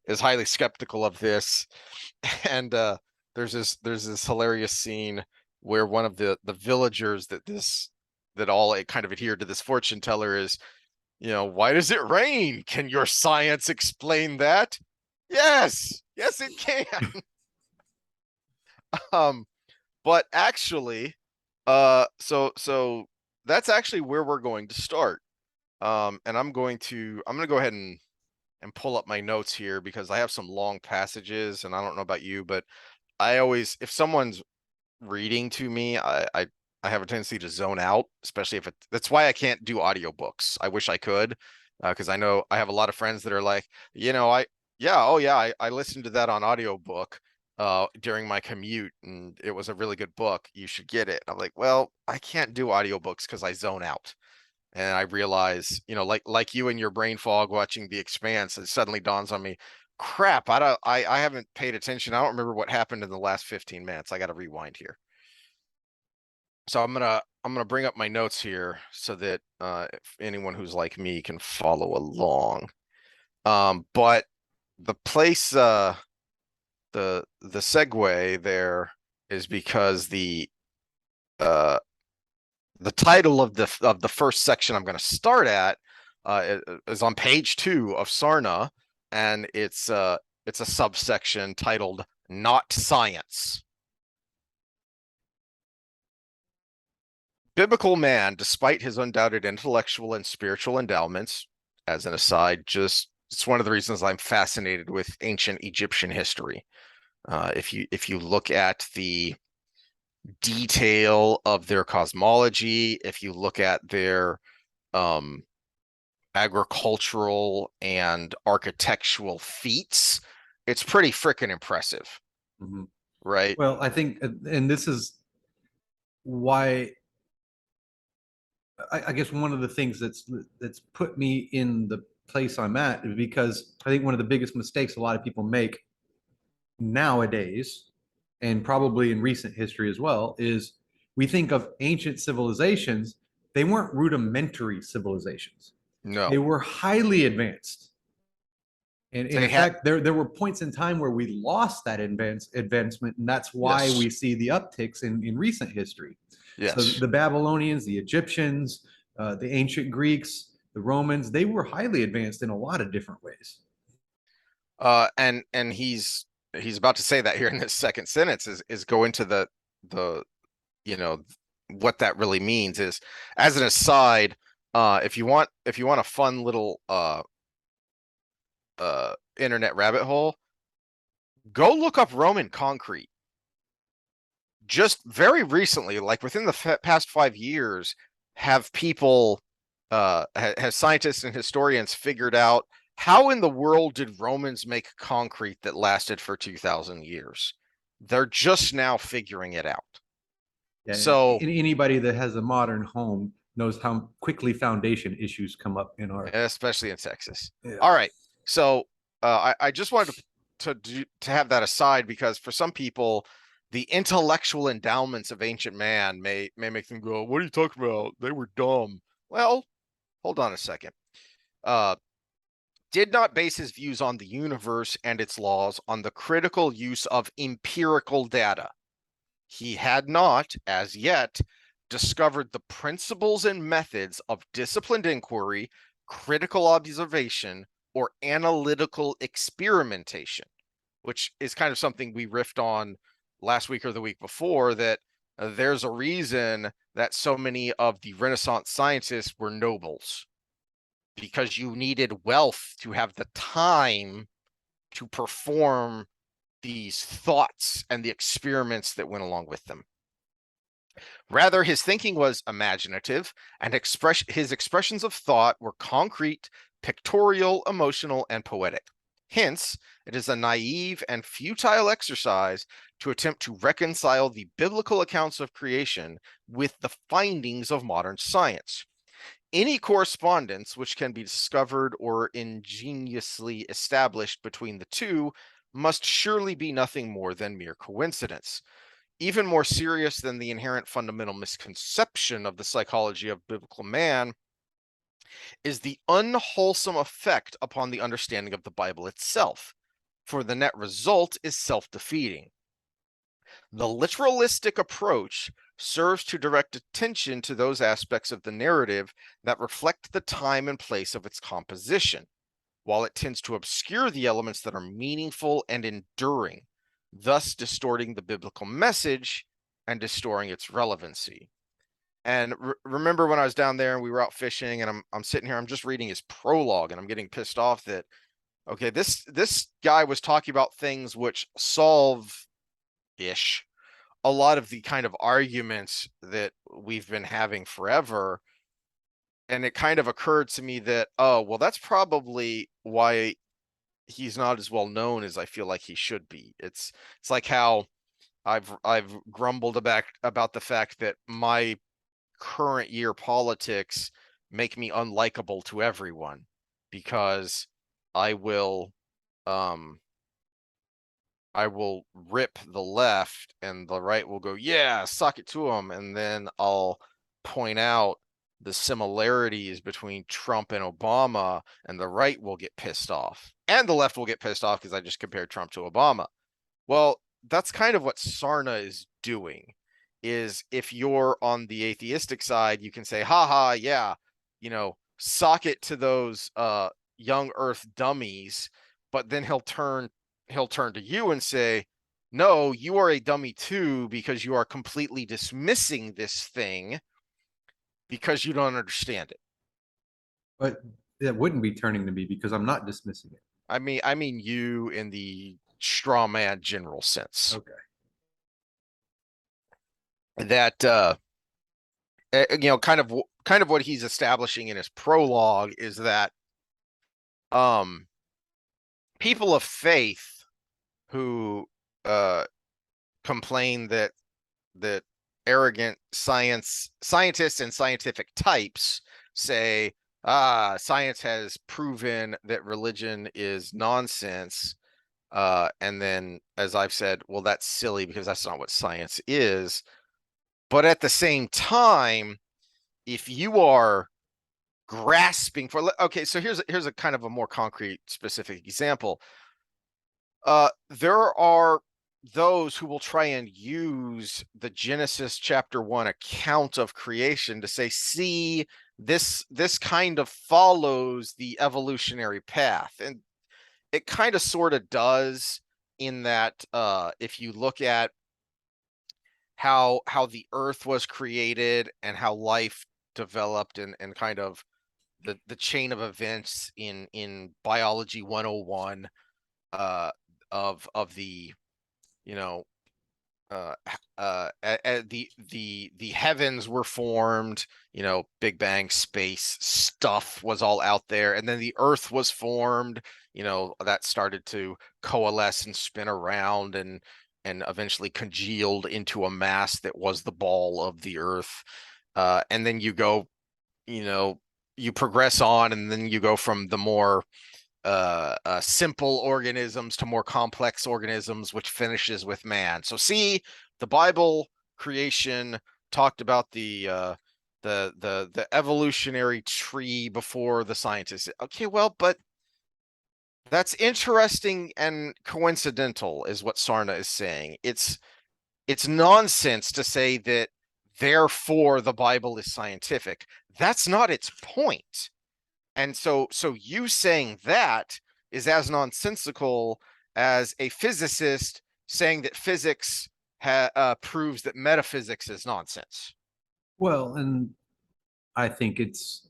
Speaker 1: is highly skeptical of this. And there's this hilarious scene where one of the villagers that all kind of adhered to this fortune teller is, why does it rain? Can your science explain that? Yes, it can. um but actually, so that's actually where we're going to start. And I'm going to go ahead and pull up my notes here because I have some long passages, and I don't know about you, but I always, if someone's reading to me, I have a tendency to zone out, especially if that's why I can't do audiobooks. I wish I could, because I know I have a lot of friends that are like, yeah, oh yeah, I listened to that on audiobook during my commute, and it was a really good book. You should get it. I'm like, well, I can't do audiobooks because I zone out. And I realize, like you and your brain fog watching The Expanse, it suddenly dawns on me, crap, I haven't paid attention. I don't remember what happened in the last 15 minutes. I got to rewind here. So I'm gonna bring up my notes here so that if anyone who's like me can follow along. But the place, the segue there is because uh the title of the first section I'm going to start at is on page 2 of Sarna, and it's a subsection titled "Not Science." Biblical man, despite his undoubted intellectual and spiritual endowments, as an aside, just it's one of the reasons I'm fascinated with ancient Egyptian history. If you look at the detail of their cosmology, if you look at their um, agricultural and architectural feats, it's pretty freaking impressive,
Speaker 2: Mhm.
Speaker 1: right?
Speaker 2: Well, I think, and this is why I guess one of the things that's put me in the place I'm at is because I think one of the biggest mistakes a lot of people make nowadays, and probably in recent history as well, is we think of ancient civilizations, they weren't rudimentary civilizations. They
Speaker 1: No,
Speaker 2: were highly advanced. And
Speaker 1: they
Speaker 2: in
Speaker 1: had
Speaker 2: fact, there were points in time where we lost that advancement, and that's why
Speaker 1: yes,
Speaker 2: we see the upticks in recent history. So
Speaker 1: yes.
Speaker 2: the Babylonians, the Egyptians, the ancient Greeks, the Romans, they were highly advanced in a lot of different ways.
Speaker 1: And he's about to say that here in this second sentence is go into the you know what that really means is as an aside, if you want a fun little internet rabbit hole, go look up Roman concrete. Just very recently, like within the past 5 years, have people has scientists and historians figured out how in the world did Romans make concrete that lasted for 2,000 years? They're just now figuring it out.
Speaker 2: Yeah,
Speaker 1: So,
Speaker 2: anybody that has a modern home knows how quickly foundation issues come up in our.
Speaker 1: especially in Texas.
Speaker 2: Yeah.
Speaker 1: All right. So, I just wanted to have that aside because for some people, the intellectual endowments of ancient man may make them go, "What are you talking about? They were dumb." Well, hold on a second. Uh, did not base his views on the universe and its laws on the critical use of empirical data. He had not, as yet, discovered the principles and methods of disciplined inquiry, critical observation, or analytical experimentation, which is kind of something we riffed on last week or the week before, that there's a reason that so many of the Renaissance scientists were nobles, because you needed wealth to have the time to perform these thoughts and the experiments that went along with them. Rather, his thinking was imaginative, and his expressions of thought were concrete, pictorial, emotional, and poetic. Hence, it is a naive and futile exercise to attempt to reconcile the biblical accounts of creation with the findings of modern science. Any correspondence which can be discovered or ingeniously established between the two must surely be nothing more than mere coincidence. Even more serious than the inherent fundamental misconception of the psychology of biblical man is the unwholesome effect upon the understanding of the Bible itself, for the net result is self defeating. The literalistic approach serves to direct attention to those aspects of the narrative that reflect the time and place of its composition, while it tends to obscure the elements that are meaningful and enduring, thus distorting the biblical message and distorting its relevancy. And remember when I was down there and we were out fishing and I'm sitting here, I'm just reading his prologue and I'm getting pissed off that okay, this guy was talking about things which solve ish a lot of the kind of arguments that we've been having forever. And it kind of occurred to me that, oh, well, that's probably why he's not as well known as I feel like he should be. It's like how I've grumbled about the fact that my current year politics make me unlikable to everyone because I will um I will rip the left and the right will go, yeah, suck it to them. And then I'll point out the similarities between Trump and Obama, and the right will get pissed off. And the left will get pissed off because I just compared Trump to Obama. Well, that's kind of what Sarna is doing. Is if you're on the atheistic side, you can say, haha, yeah, sock it to those young earth dummies, but then he'll turn to you and say, no, you are a dummy too, because you are completely dismissing this thing because you don't understand it.
Speaker 2: But that wouldn't be turning to me because I'm not dismissing it.
Speaker 1: I mean you in the straw man general sense.
Speaker 2: Okay.
Speaker 1: That kind of what he's establishing in his prologue is that um people of faith who uh complain that arrogant scientists and scientific types say, science has proven that religion is nonsense. And then, as I've said, well, that's silly because that's not what science is. But at the same time, if you are grasping for, okay, so here's a kind of a more concrete, specific example. There are those who will try and use the Genesis chapter 1 account of creation to say, see, this kind of follows the evolutionary path. And it kind of sort of does, in that if you look at how the earth was created and how life developed, and kind of the chain of events in biology 101, uh of the, you know the heavens were formed, big bang, space stuff was all out there, and then the earth was formed, that started to coalesce and spin around, and eventually congealed into a mass that was the ball of the earth. And then you go, you know you progress on, and then you go from the more simple organisms to more complex organisms, which finishes with man. So see, the Bible creation talked about the evolutionary tree before the scientists. Okay, well, but that's interesting and coincidental, is what Sarna is saying. It's nonsense to say that therefore the Bible is scientific. That's not its point. And so you saying that is as nonsensical as a physicist saying that physics proves that metaphysics is nonsense.
Speaker 2: Well, and I think it's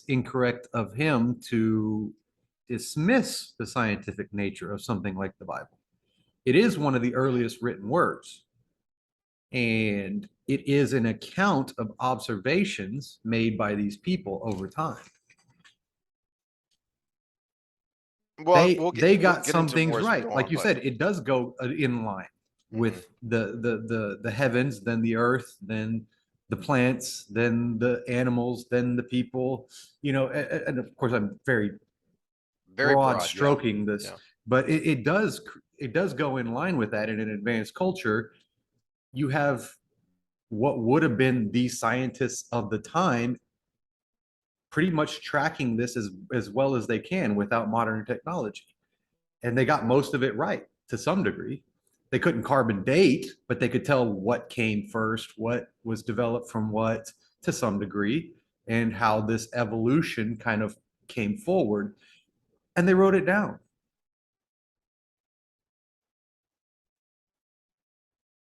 Speaker 2: incorrect of him to dismiss the scientific nature of something like the Bible. It is one of the earliest written words, and it is an account of observations made by these people over time.
Speaker 1: Well,
Speaker 2: they they
Speaker 1: we'll
Speaker 2: got
Speaker 1: get
Speaker 2: some
Speaker 1: into
Speaker 2: things
Speaker 1: more as we go
Speaker 2: right. Like
Speaker 1: on,
Speaker 2: you
Speaker 1: but
Speaker 2: said, it does go in line
Speaker 1: mhm.
Speaker 2: with the heavens, then the earth, then the plants, then the animals, then the people. And of course, I'm very
Speaker 1: Very
Speaker 2: broad
Speaker 1: broad. Yeah,
Speaker 2: stroking this,
Speaker 1: yeah.
Speaker 2: but it does go in line with that. In an advanced culture, you have what would have been the scientists of the time pretty much tracking this as well as they can without modern technology. And they got most of it right to some degree. They couldn't carbon date, but they could tell what came first, what was developed from what to some degree, and how this evolution kind of came forward. And they wrote it down.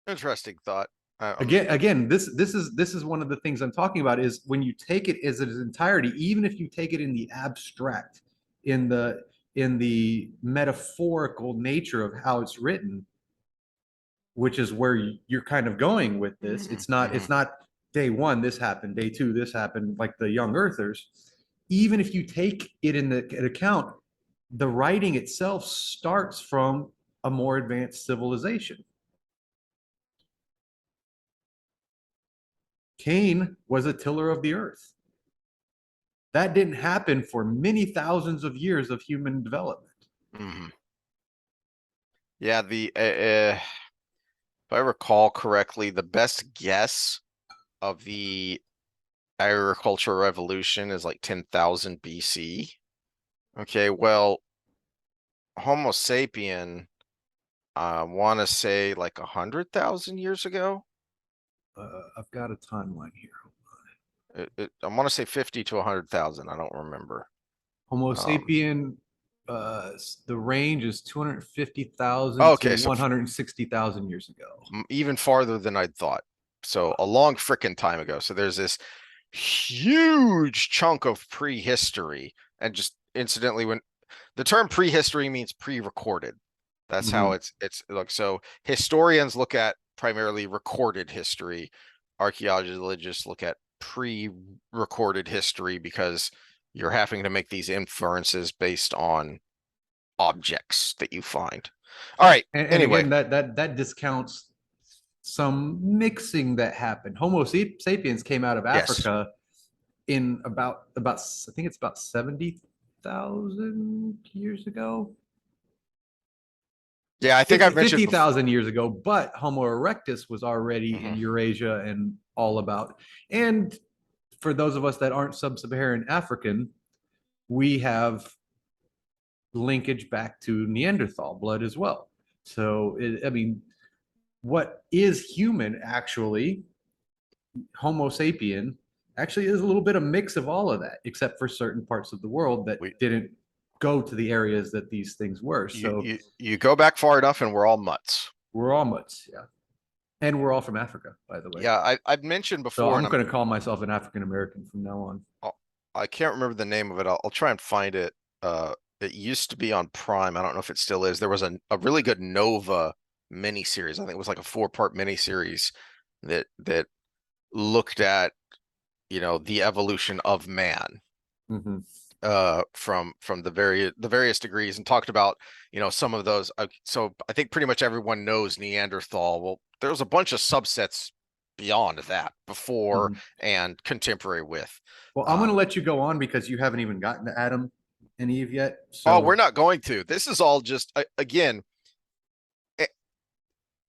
Speaker 1: Interesting thought.
Speaker 2: Again, this is one of the things I'm talking about, is when you take it as its entirety, even if you take it in the abstract, in the metaphorical nature of how it's written, which is where you're kind of going with this.
Speaker 1: Mhm,
Speaker 2: It's not day one this happened, day two this happened, like the young earthers. Even if you take it in the account, the writing itself starts from a more advanced civilization. Cain was a tiller of the earth. That didn't happen for many thousands of years of human development.
Speaker 1: mhm. Yeah, if I recall correctly, the best guess of the agricultural revolution is like 10,000 BC. Okay, well, Homo sapien, I want to say like 100,000 years ago.
Speaker 2: I've got a timeline here.
Speaker 1: I want to say 50 to 100,000. I don't remember.
Speaker 2: Homo
Speaker 1: Um,
Speaker 2: sapien, uh, the range is 250,000 to
Speaker 1: okay, so
Speaker 2: 160,000 years ago.
Speaker 1: even farther than I'd thought. So a long frickin' time ago. So there's this huge chunk of prehistory. And just incidentally, when the term prehistory means pre-recorded. That's how
Speaker 2: Mhm.
Speaker 1: it's look. So historians look at primarily recorded history. Archaeologists look at pre-recorded history because you're having to make these inferences based on objects that you find. All right.
Speaker 2: And
Speaker 1: Anyway,
Speaker 2: again, that discounts some mixing that happened. Homo sapiens came out of
Speaker 1: yes.
Speaker 2: Africa in about I think it's about 70,000 years ago.
Speaker 1: Yeah, I think
Speaker 2: 50
Speaker 1: I've mentioned
Speaker 2: fifty
Speaker 1: before.
Speaker 2: thousand years ago, but Homo erectus was already in
Speaker 1: Mhm.
Speaker 2: Eurasia and all about. And for those of us that aren't sub-Saharan African, we have linkage back to Neanderthal blood as well. So, I mean, what is human actually, Homo sapien, actually is a little bit of mix of all of that, except for certain parts of the world that
Speaker 1: We
Speaker 2: didn't go to the areas that these things were.
Speaker 1: you
Speaker 2: So
Speaker 1: you you go back far enough and we're all mutts.
Speaker 2: we're all mutts, yeah. And we're all from Africa, by the way.
Speaker 1: Yeah, I've mentioned
Speaker 2: So
Speaker 1: before, and
Speaker 2: I'm going to call myself an African American from now on.
Speaker 1: I'll, I can't remember the name of it. I'll try and find it. It used to be on Prime. I don't know if it still is. There was a really good Nova miniseries. I think it was like a four-part miniseries that looked at, the evolution of man
Speaker 2: Mm-hmm.
Speaker 1: from the various degrees and talked about, some of those. So I think pretty much everyone knows Neanderthal. Well, there's a bunch of subsets beyond that, before
Speaker 2: Mm-hmm.
Speaker 1: and contemporary with.
Speaker 2: Well, I'm going to
Speaker 1: Um,
Speaker 2: let you go on because you haven't even gotten to Adam and Eve yet.
Speaker 1: Oh, we're
Speaker 2: So,
Speaker 1: not going to. This is all just again. eh,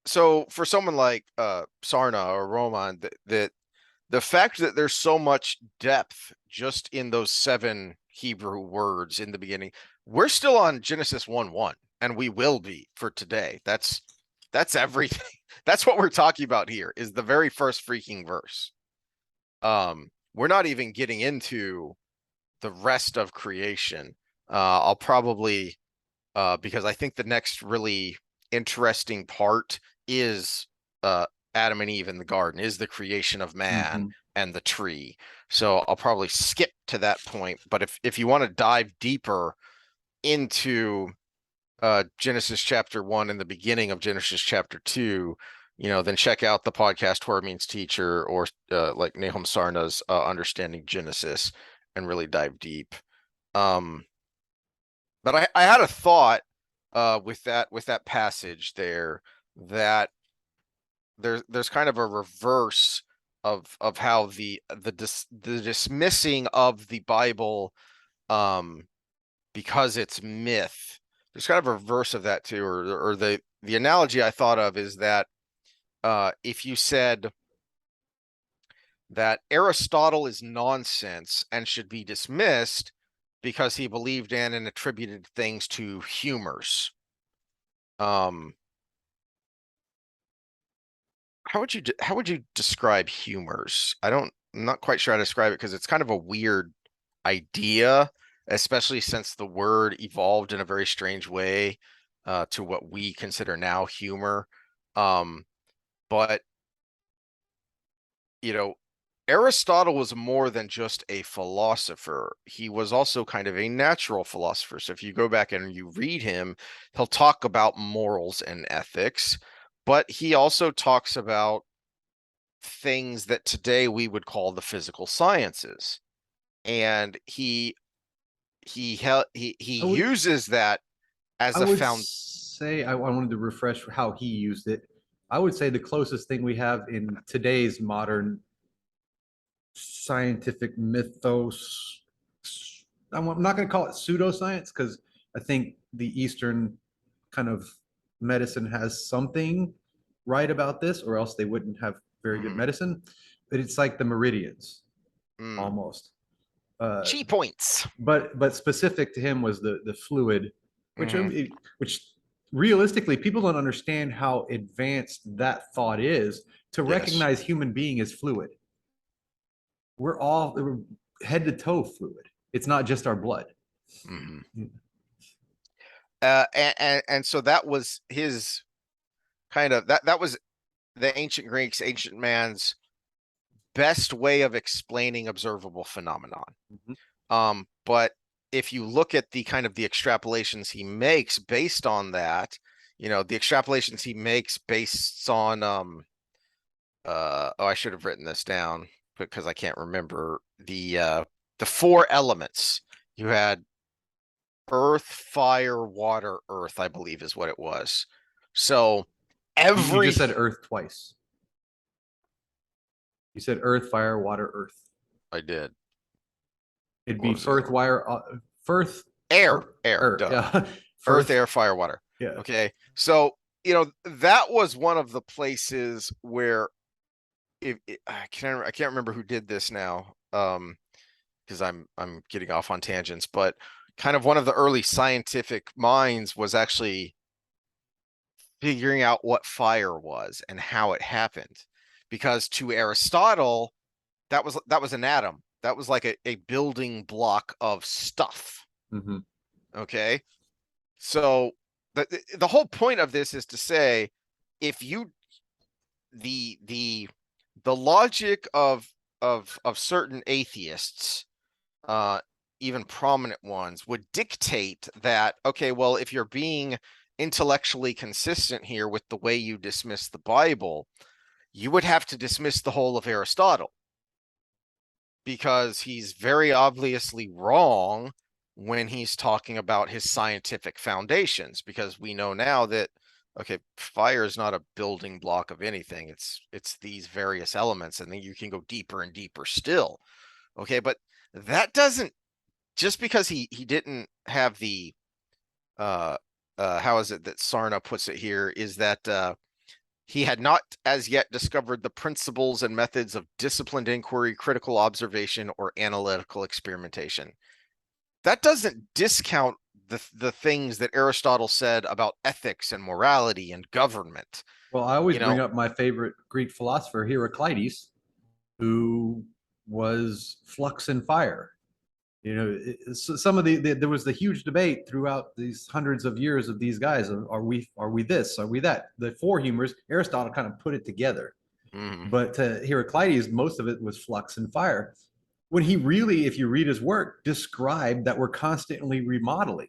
Speaker 1: So for someone like Sarna or Roman, that the fact that there's so much depth just in those 7 Hebrew words in the beginning, we're still on Genesis 1:1, and we will be for today. That's everything. That's what we're talking about here, is the very first freaking verse. We're not even getting into the rest of creation. I'll probably because I think the next really interesting part is Adam and Eve in the garden, is the creation of man
Speaker 2: mhm.
Speaker 1: and the tree. So I'll probably skip to that point. But if you want to dive deeper into Genesis chapter 1 and the beginning of Genesis chapter 2, then check out the podcast Horror Means Teacher, or like Nahum Sarna's Understanding Genesis, and really dive deep. Um, but I had a thought with that passage there, that there's kind of a reverse of how the dismissing of the Bible, um because it's myth. There's kind of a reverse of that too, or the analogy I thought of is that if you said that Aristotle is nonsense and should be dismissed because he believed in and attributed things to humors. Um, how would you describe humors? I'm not quite sure how to describe it, because it's kind of a weird idea, especially since the word evolved in a very strange way to what we consider now humor. Um, but you know, Aristotle was more than just a philosopher. He was also kind of a natural philosopher. So if you go back and you read him, he'll talk about morals and ethics, but he also talks about things that today we would call the physical sciences. And he
Speaker 2: I would
Speaker 1: uses that
Speaker 2: I
Speaker 1: as a
Speaker 2: would
Speaker 1: found.
Speaker 2: say I wanted to refresh how he used it. I would say the closest thing we have in today's modern scientific mythos. I'm not going to call it pseudoscience because I think the Eastern kind of medicine has something right about this, or else they wouldn't have very good
Speaker 1: Mhm.
Speaker 2: medicine. But it's like the meridians
Speaker 1: Mm.
Speaker 2: almost. Uh,
Speaker 1: Chi points.
Speaker 2: but specific to him was the fluid, which
Speaker 1: Hmm.
Speaker 2: which realistically people don't understand how advanced that thought is to
Speaker 1: Yes.
Speaker 2: recognize human being as fluid. We're head to toe fluid. It's not just our blood.
Speaker 1: Hmm. And so that was his kind of that was the ancient Greeks, ancient man's best way of explaining observable phenomenon. But if you look at the kind of the extrapolations he makes based on that, the extrapolations he makes based on I should have written this down because I can't remember the four elements. You had earth, fire, water, earth, I believe is what it was. So
Speaker 2: You
Speaker 1: every
Speaker 2: just said earth twice. You said earth, fire, water, earth.
Speaker 1: I did.
Speaker 2: It'd
Speaker 1: What
Speaker 2: be
Speaker 1: was the
Speaker 2: firth,
Speaker 1: other one?
Speaker 2: wire, firth,
Speaker 1: Air, air, duh.
Speaker 2: yeah,
Speaker 1: Earth,
Speaker 2: firth,
Speaker 1: air, fire, water.
Speaker 2: yeah.
Speaker 1: Okay. So, that was one of the places where I can't remember who did this now. Because I'm getting off on tangents, but kind of one of the early scientific minds was actually figuring out what fire was and how it happened. Because to Aristotle, that was an atom. That was like a building block of stuff.
Speaker 2: Mm-hmm.
Speaker 1: Okay. So the whole point of this is to say, if you the logic of certain atheists, even prominent ones, would dictate that, okay, well, if you're being intellectually consistent here with the way you dismiss the Bible, you would have to dismiss the whole of Aristotle because he's very obviously wrong when he's talking about his scientific foundations, because we know now that, okay, fire is not a building block of anything. It's these various elements, and then you can go deeper and deeper still. Okay, but that doesn't, just because he didn't have the how is it that Sarna puts it here, is that he had not as yet discovered the principles and methods of disciplined inquiry, critical observation, or analytical experimentation. That doesn't discount the things that Aristotle said about ethics and morality and government.
Speaker 2: Well, I always
Speaker 1: You know,
Speaker 2: bring up my favorite Greek philosopher, Heraclitus, who was flux and fire. Some of there was the huge debate throughout these hundreds of years of these guys. Are we this? Are we that? The four humors, Aristotle kind of put it together. But to Heraclitus, most of it was flux and fire. When he really, if you read his work, described that we're constantly remodeling.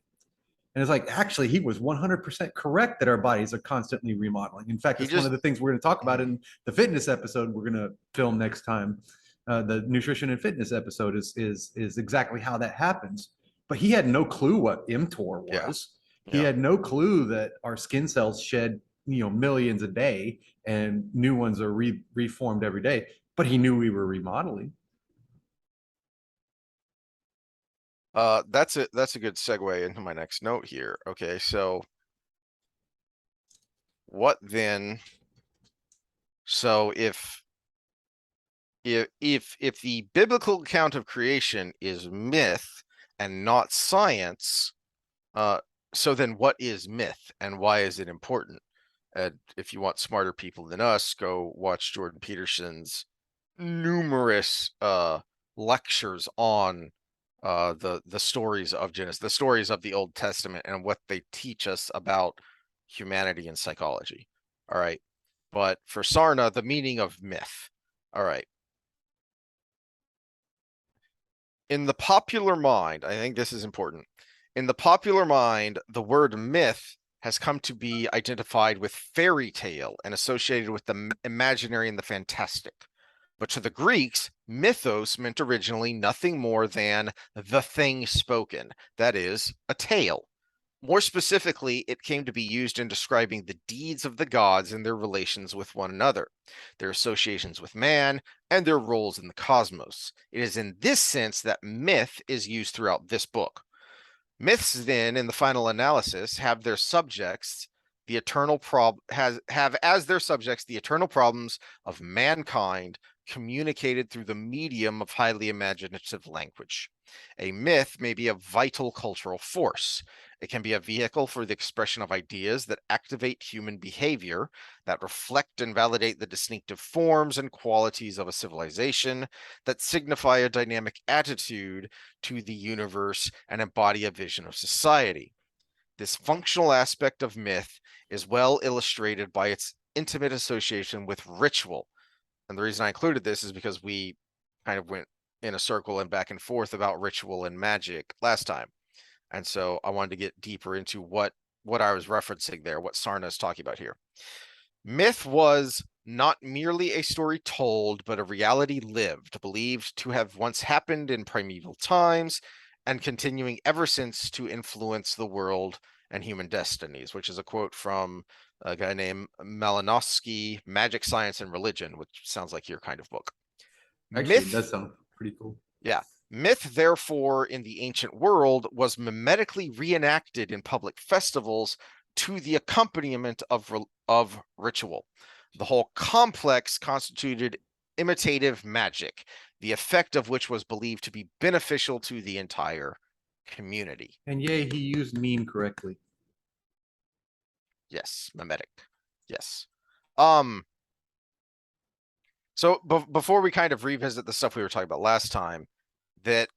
Speaker 2: And it's like, actually, he was 100% correct that our bodies are constantly remodeling. In fact,
Speaker 1: he
Speaker 2: it's one
Speaker 1: just
Speaker 2: of the things we're going to talk about in the fitness episode we're going to film next time. The nutrition and fitness episode is exactly how that happens. But he had no clue what mTOR was. He
Speaker 1: yeah.
Speaker 2: had no clue that our skin cells shed, millions a day, and new ones are reformed every day. But he knew we were remodeling.
Speaker 1: That's a good segue into my next note here. Okay, so what then? So if the biblical account of creation is myth and not science, so then what is myth and why is it important? And if you want smarter people than us, go watch Jordan Peterson's numerous lectures on the stories of Genesis, the stories of the Old Testament, and what they teach us about humanity and psychology. All right. But for Sarna, the meaning of myth. All right. In the popular mind, I think this is important. In the popular mind, the word myth has come to be identified with fairy tale and associated with the imaginary and the fantastic. But to the Greeks, mythos meant originally nothing more than the thing spoken, that is, a tale. More specifically, it came to be used in describing the deeds of the gods and their relations with one another, their associations with man, and their roles in the cosmos. It is in this sense that myth is used throughout this book. Myths, then, in the final analysis, have their subjects the eternal have as their subjects the eternal problems of mankind communicated through the medium of highly imaginative language. A myth may be a vital cultural force. It can be a vehicle for the expression of ideas that activate human behavior, that reflect and validate the distinctive forms and qualities of a civilization, that signify a dynamic attitude to the universe and embody a vision of society. This functional aspect of myth is well illustrated by its intimate association with ritual. And the reason I included this is because we kind of went in a circle and back and forth about ritual and magic last time. And so I wanted to get deeper into what I was referencing there, what Sarna is talking about here. Myth was not merely a story told, but a reality lived, believed to have once happened in primeval times, and continuing ever since to influence the world and human destinies, which is a quote from a guy named Malinowski, Magic, Science, and Religion, which sounds like your kind of book.
Speaker 2: Actually, it
Speaker 1: Myth,
Speaker 2: does sound pretty cool.
Speaker 1: yeah. Myth, therefore, in the ancient world was mimetically reenacted in public festivals to the accompaniment of ritual. The whole complex constituted imitative magic, the effect of which was believed to be beneficial to the entire community.
Speaker 2: And yay, he used meme correctly.
Speaker 1: Yes, mimetic. Yes. Um, so before we kind of revisit the stuff we were talking about last time, that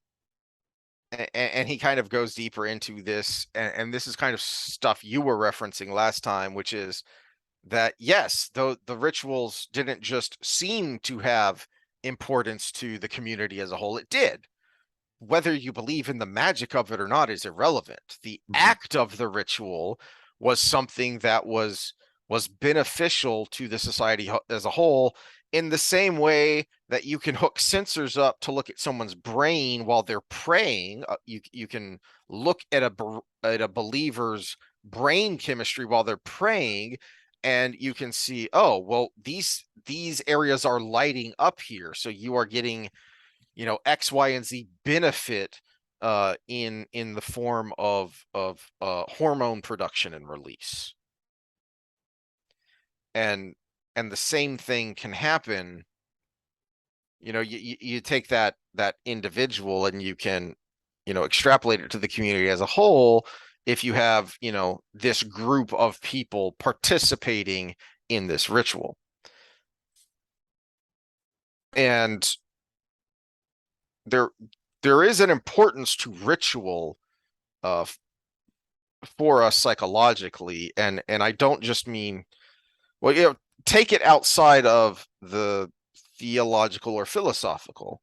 Speaker 1: and he kind of goes deeper into this, and this is kind of stuff you were referencing last time, which is that yes, though the rituals didn't just seem to have importance to the community as a whole, it did. Whether you believe in the magic of it or not is irrelevant. The act of the ritual was something that was beneficial to the society as a whole, in the same way that you can hook sensors up to look at someone's brain while they're praying. You can look at a believer's brain chemistry while they're praying, and you can see, oh well, these areas are lighting up here, so you are getting, X, Y, and Z benefit in the form of hormone production and release. And the same thing can happen. You take that individual and you can, extrapolate it to the community as a whole. If you have, this group of people participating in this ritual, and there there is an importance to ritual uh, for us psychologically, and I don't just mean, well, take it outside of the theological or philosophical.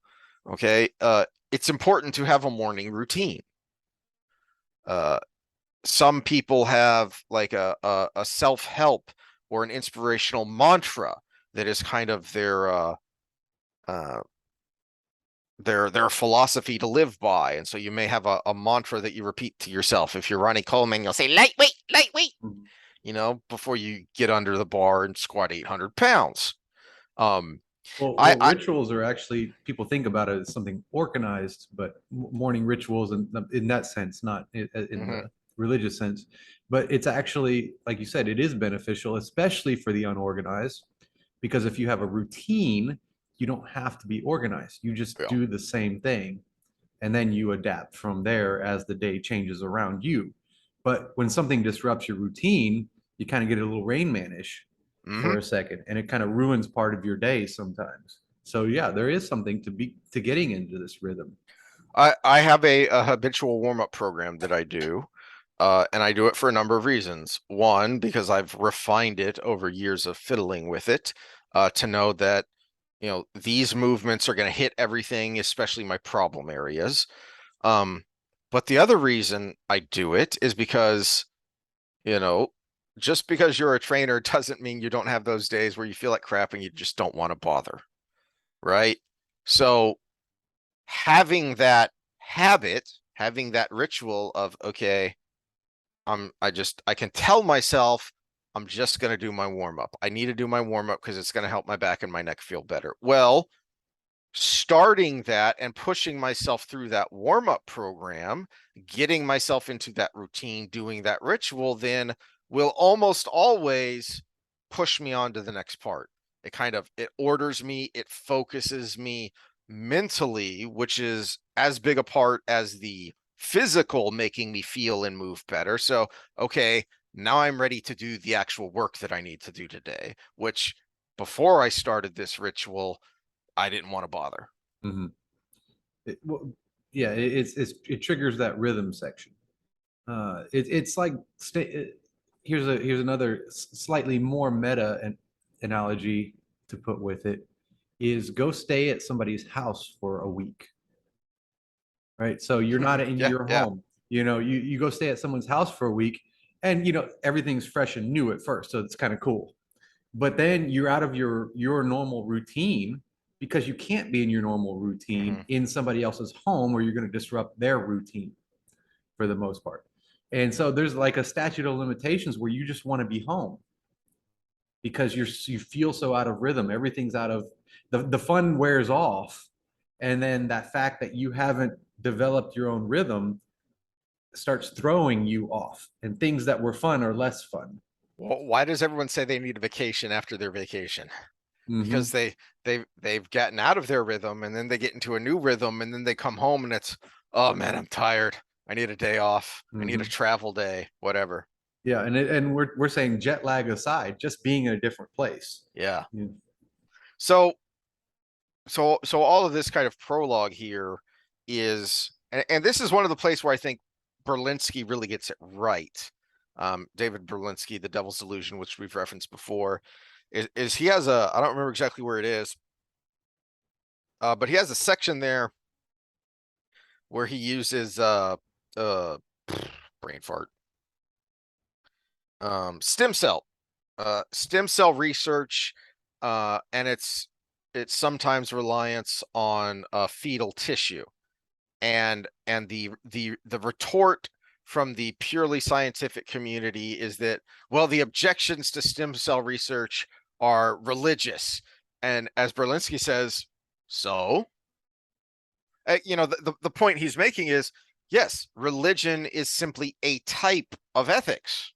Speaker 1: Okay, it's important to have a morning routine. Uh, some people have like a self-help or an inspirational mantra that is kind of uh, their philosophy to live by. And so you may have a mantra that you repeat to yourself. If you're Ronnie Coleman, you'll say lightweight, lightweight, before you get under the bar and squat 800 pounds. Um,
Speaker 2: Well,
Speaker 1: I
Speaker 2: rituals are actually, people think about it as something organized, but morning rituals in that sense, not in
Speaker 1: mhm,
Speaker 2: the religious sense. But it's actually, like you said, it is beneficial, especially for the unorganized, because if you have a routine, you don't have to be organized. You just
Speaker 1: yeah.
Speaker 2: do the same thing, and then you adapt from there as the day changes around you. But when something disrupts your routine, you kind of get a little Rain Man-ish
Speaker 1: hmm
Speaker 2: for a second, and it kind of ruins part of your day sometimes. So yeah, there is something to getting into this rhythm.
Speaker 1: I have a habitual warm-up program that I do, and I do it for a number of reasons. One, because I've refined it over years of fiddling with it, to know that, these movements are going to hit everything, especially my problem areas. Um, but the other reason I do it is because, you know, just because you're a trainer doesn't mean you don't have those days where you feel like crap and you just don't want to bother, right? So having that habit, having that ritual of, okay, I can tell myself I'm just going to do my warm up. I need to do my warm up because it's going to help my back and my neck feel better. Well, starting that and pushing myself through that warm up program, getting myself into that routine, doing that ritual, then will almost always push me on to the next part. It orders me, it focuses me mentally, which is as big a part as the physical making me feel and move better. So, okay, now I'm ready to do the actual work that I need to do today, which before I started this ritual, I didn't want to bother.
Speaker 2: Mm-hmm. Well, yeah, it triggers that rhythm section. It's like here's another slightly more meta and analogy to put with it is go stay at somebody's house for a week, right? So you're not in
Speaker 1: Yeah,
Speaker 2: your
Speaker 1: yeah.
Speaker 2: home. You go stay at someone's house for a week, and everything's fresh and new at first, so it's kind of cool. But then you're out of your normal routine because you can't be in your normal routine
Speaker 1: Hmm.
Speaker 2: in somebody else's home where you're going to disrupt their routine for the most part. And so there's like a statute of limitations where you just want to be home because you feel so out of rhythm. Everything's out of the fun wears off. And then that fact that you haven't developed your own rhythm starts throwing you off, and things that were fun are less fun.
Speaker 1: Well, why does everyone say they need a vacation after their vacation? Because
Speaker 2: Mm-hmm.
Speaker 1: they've gotten out of their rhythm and then they get into a new rhythm and then they come home and it's, oh man, I'm tired. I need a day off. I need a
Speaker 2: Mm-hmm.
Speaker 1: travel day, whatever.
Speaker 2: Yeah, and we're saying jet lag aside, just being in a different place.
Speaker 1: Yeah.
Speaker 2: Yeah.
Speaker 1: So so all of this kind of prologue here is, and this is one of the places where I think Berlinski really gets it right. David Berlinski, The Devil's Delusion, which we've referenced before, is he has I don't remember exactly where it is, but he has a section there where he uses uh brain fart, stem cell stem cell research, and it's sometimes reliance on fetal tissue, and the retort from the purely scientific community is that, well, the objections to stem cell research are religious, and as Berlinski says, so the point he's making is, yes, religion is simply a type of ethics.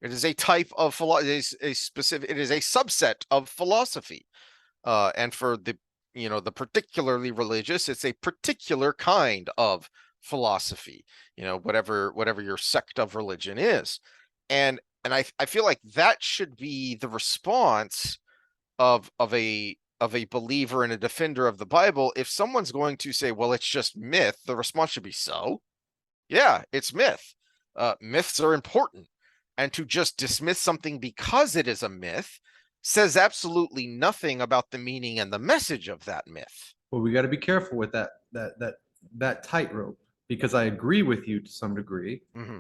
Speaker 1: It is a type of philosophy. It is a specific. It is a subset of philosophy. And for the particularly religious, it's a particular kind of philosophy. Whatever your sect of religion is, and I feel like that should be the response of a believer and a defender of the Bible. If someone's going to say, well, it's just myth, the response should be, so yeah, it's myth. Myths are important. And to just dismiss something because it is a myth says absolutely nothing about the meaning and the message of that myth.
Speaker 2: Well, we got to be careful with that tightrope, because I agree with you to some degree.
Speaker 1: Mm-hmm.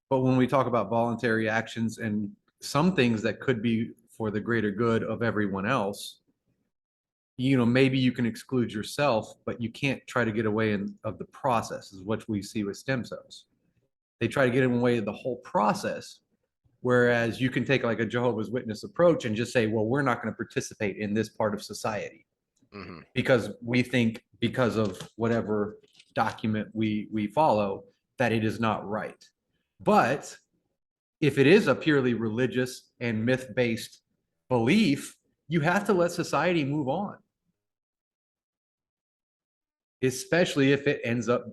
Speaker 2: But when we talk about voluntary actions and some things that could be for the greater good of everyone else, maybe you can exclude yourself, but you can't try to get away of the process, is what we see with stem cells. They try to get in the way of the whole process, whereas you can take like a Jehovah's Witness approach and just say, well, we're not going to participate in this part of society
Speaker 1: Mm-hmm.
Speaker 2: because we think, because of whatever document we follow, that it is not right. But if it is a purely religious and myth-based belief, you have to let society move on, especially if it ends up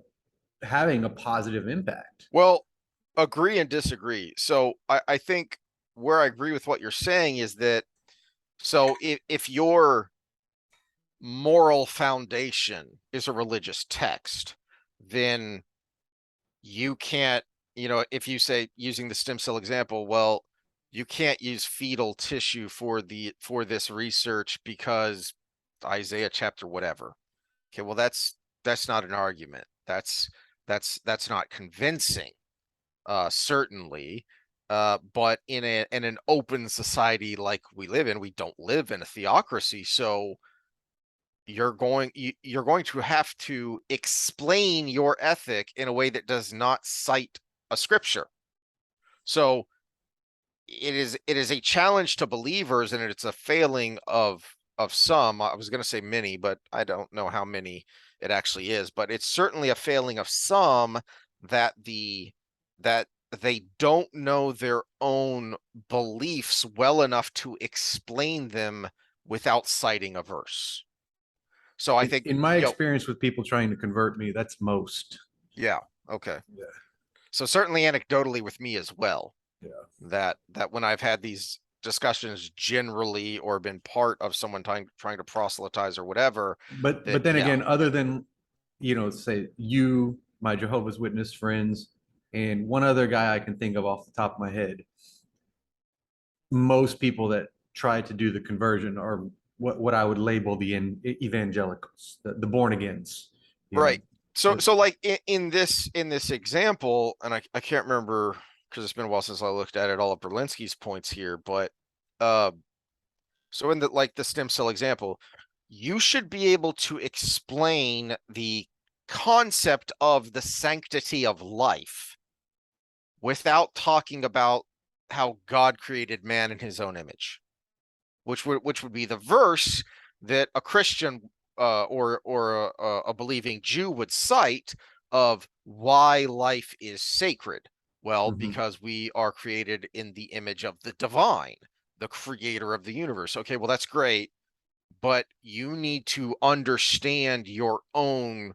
Speaker 2: having a positive impact.
Speaker 1: Well, agree and disagree. So I think where I agree with what you're saying is that, so if your moral foundation is a religious text, then you can't, if you say, using the stem cell example, well, you can't use fetal tissue for this research because Isaiah chapter whatever. Okay, well, that's not an argument. That's not convincing, certainly. But in an open society like we live in, we don't live in a theocracy, so you're going to have to explain your ethic in a way that does not cite a scripture. So it is a challenge to believers, and it's a failing of some. I was going to say many, but I don't know how many it actually is, but it's certainly a failing of some that that they don't know their own beliefs well enough to explain them without citing a verse. So I think,
Speaker 2: In my experience with people trying to convert me, that's most.
Speaker 1: yeah, okay.
Speaker 2: Yeah.
Speaker 1: So certainly anecdotally with me as well,
Speaker 2: Yeah.
Speaker 1: that when I've had these discussions generally or been part of someone trying to proselytize or whatever, that
Speaker 2: But then
Speaker 1: yeah.
Speaker 2: again, other than, say you, my Jehovah's Witness friends, and one other guy I can think of off the top of my head, most people that tried to do the conversion, or what I would label the evangelicals, the born agains, you know.
Speaker 1: Right. So like in this example, and I can't remember because it's been a while since I looked at it, all of Berlinski's points here, but uh so in the stem cell example, you should be able to explain the concept of the sanctity of life without talking about how God created man in his own image, which would be the verse that a Christian or a believing Jew would cite of why life is sacred. Well,
Speaker 2: Mhm.
Speaker 1: because we are created in the image of the divine, the creator of the universe. Okay, well, that's great, but you need to understand your own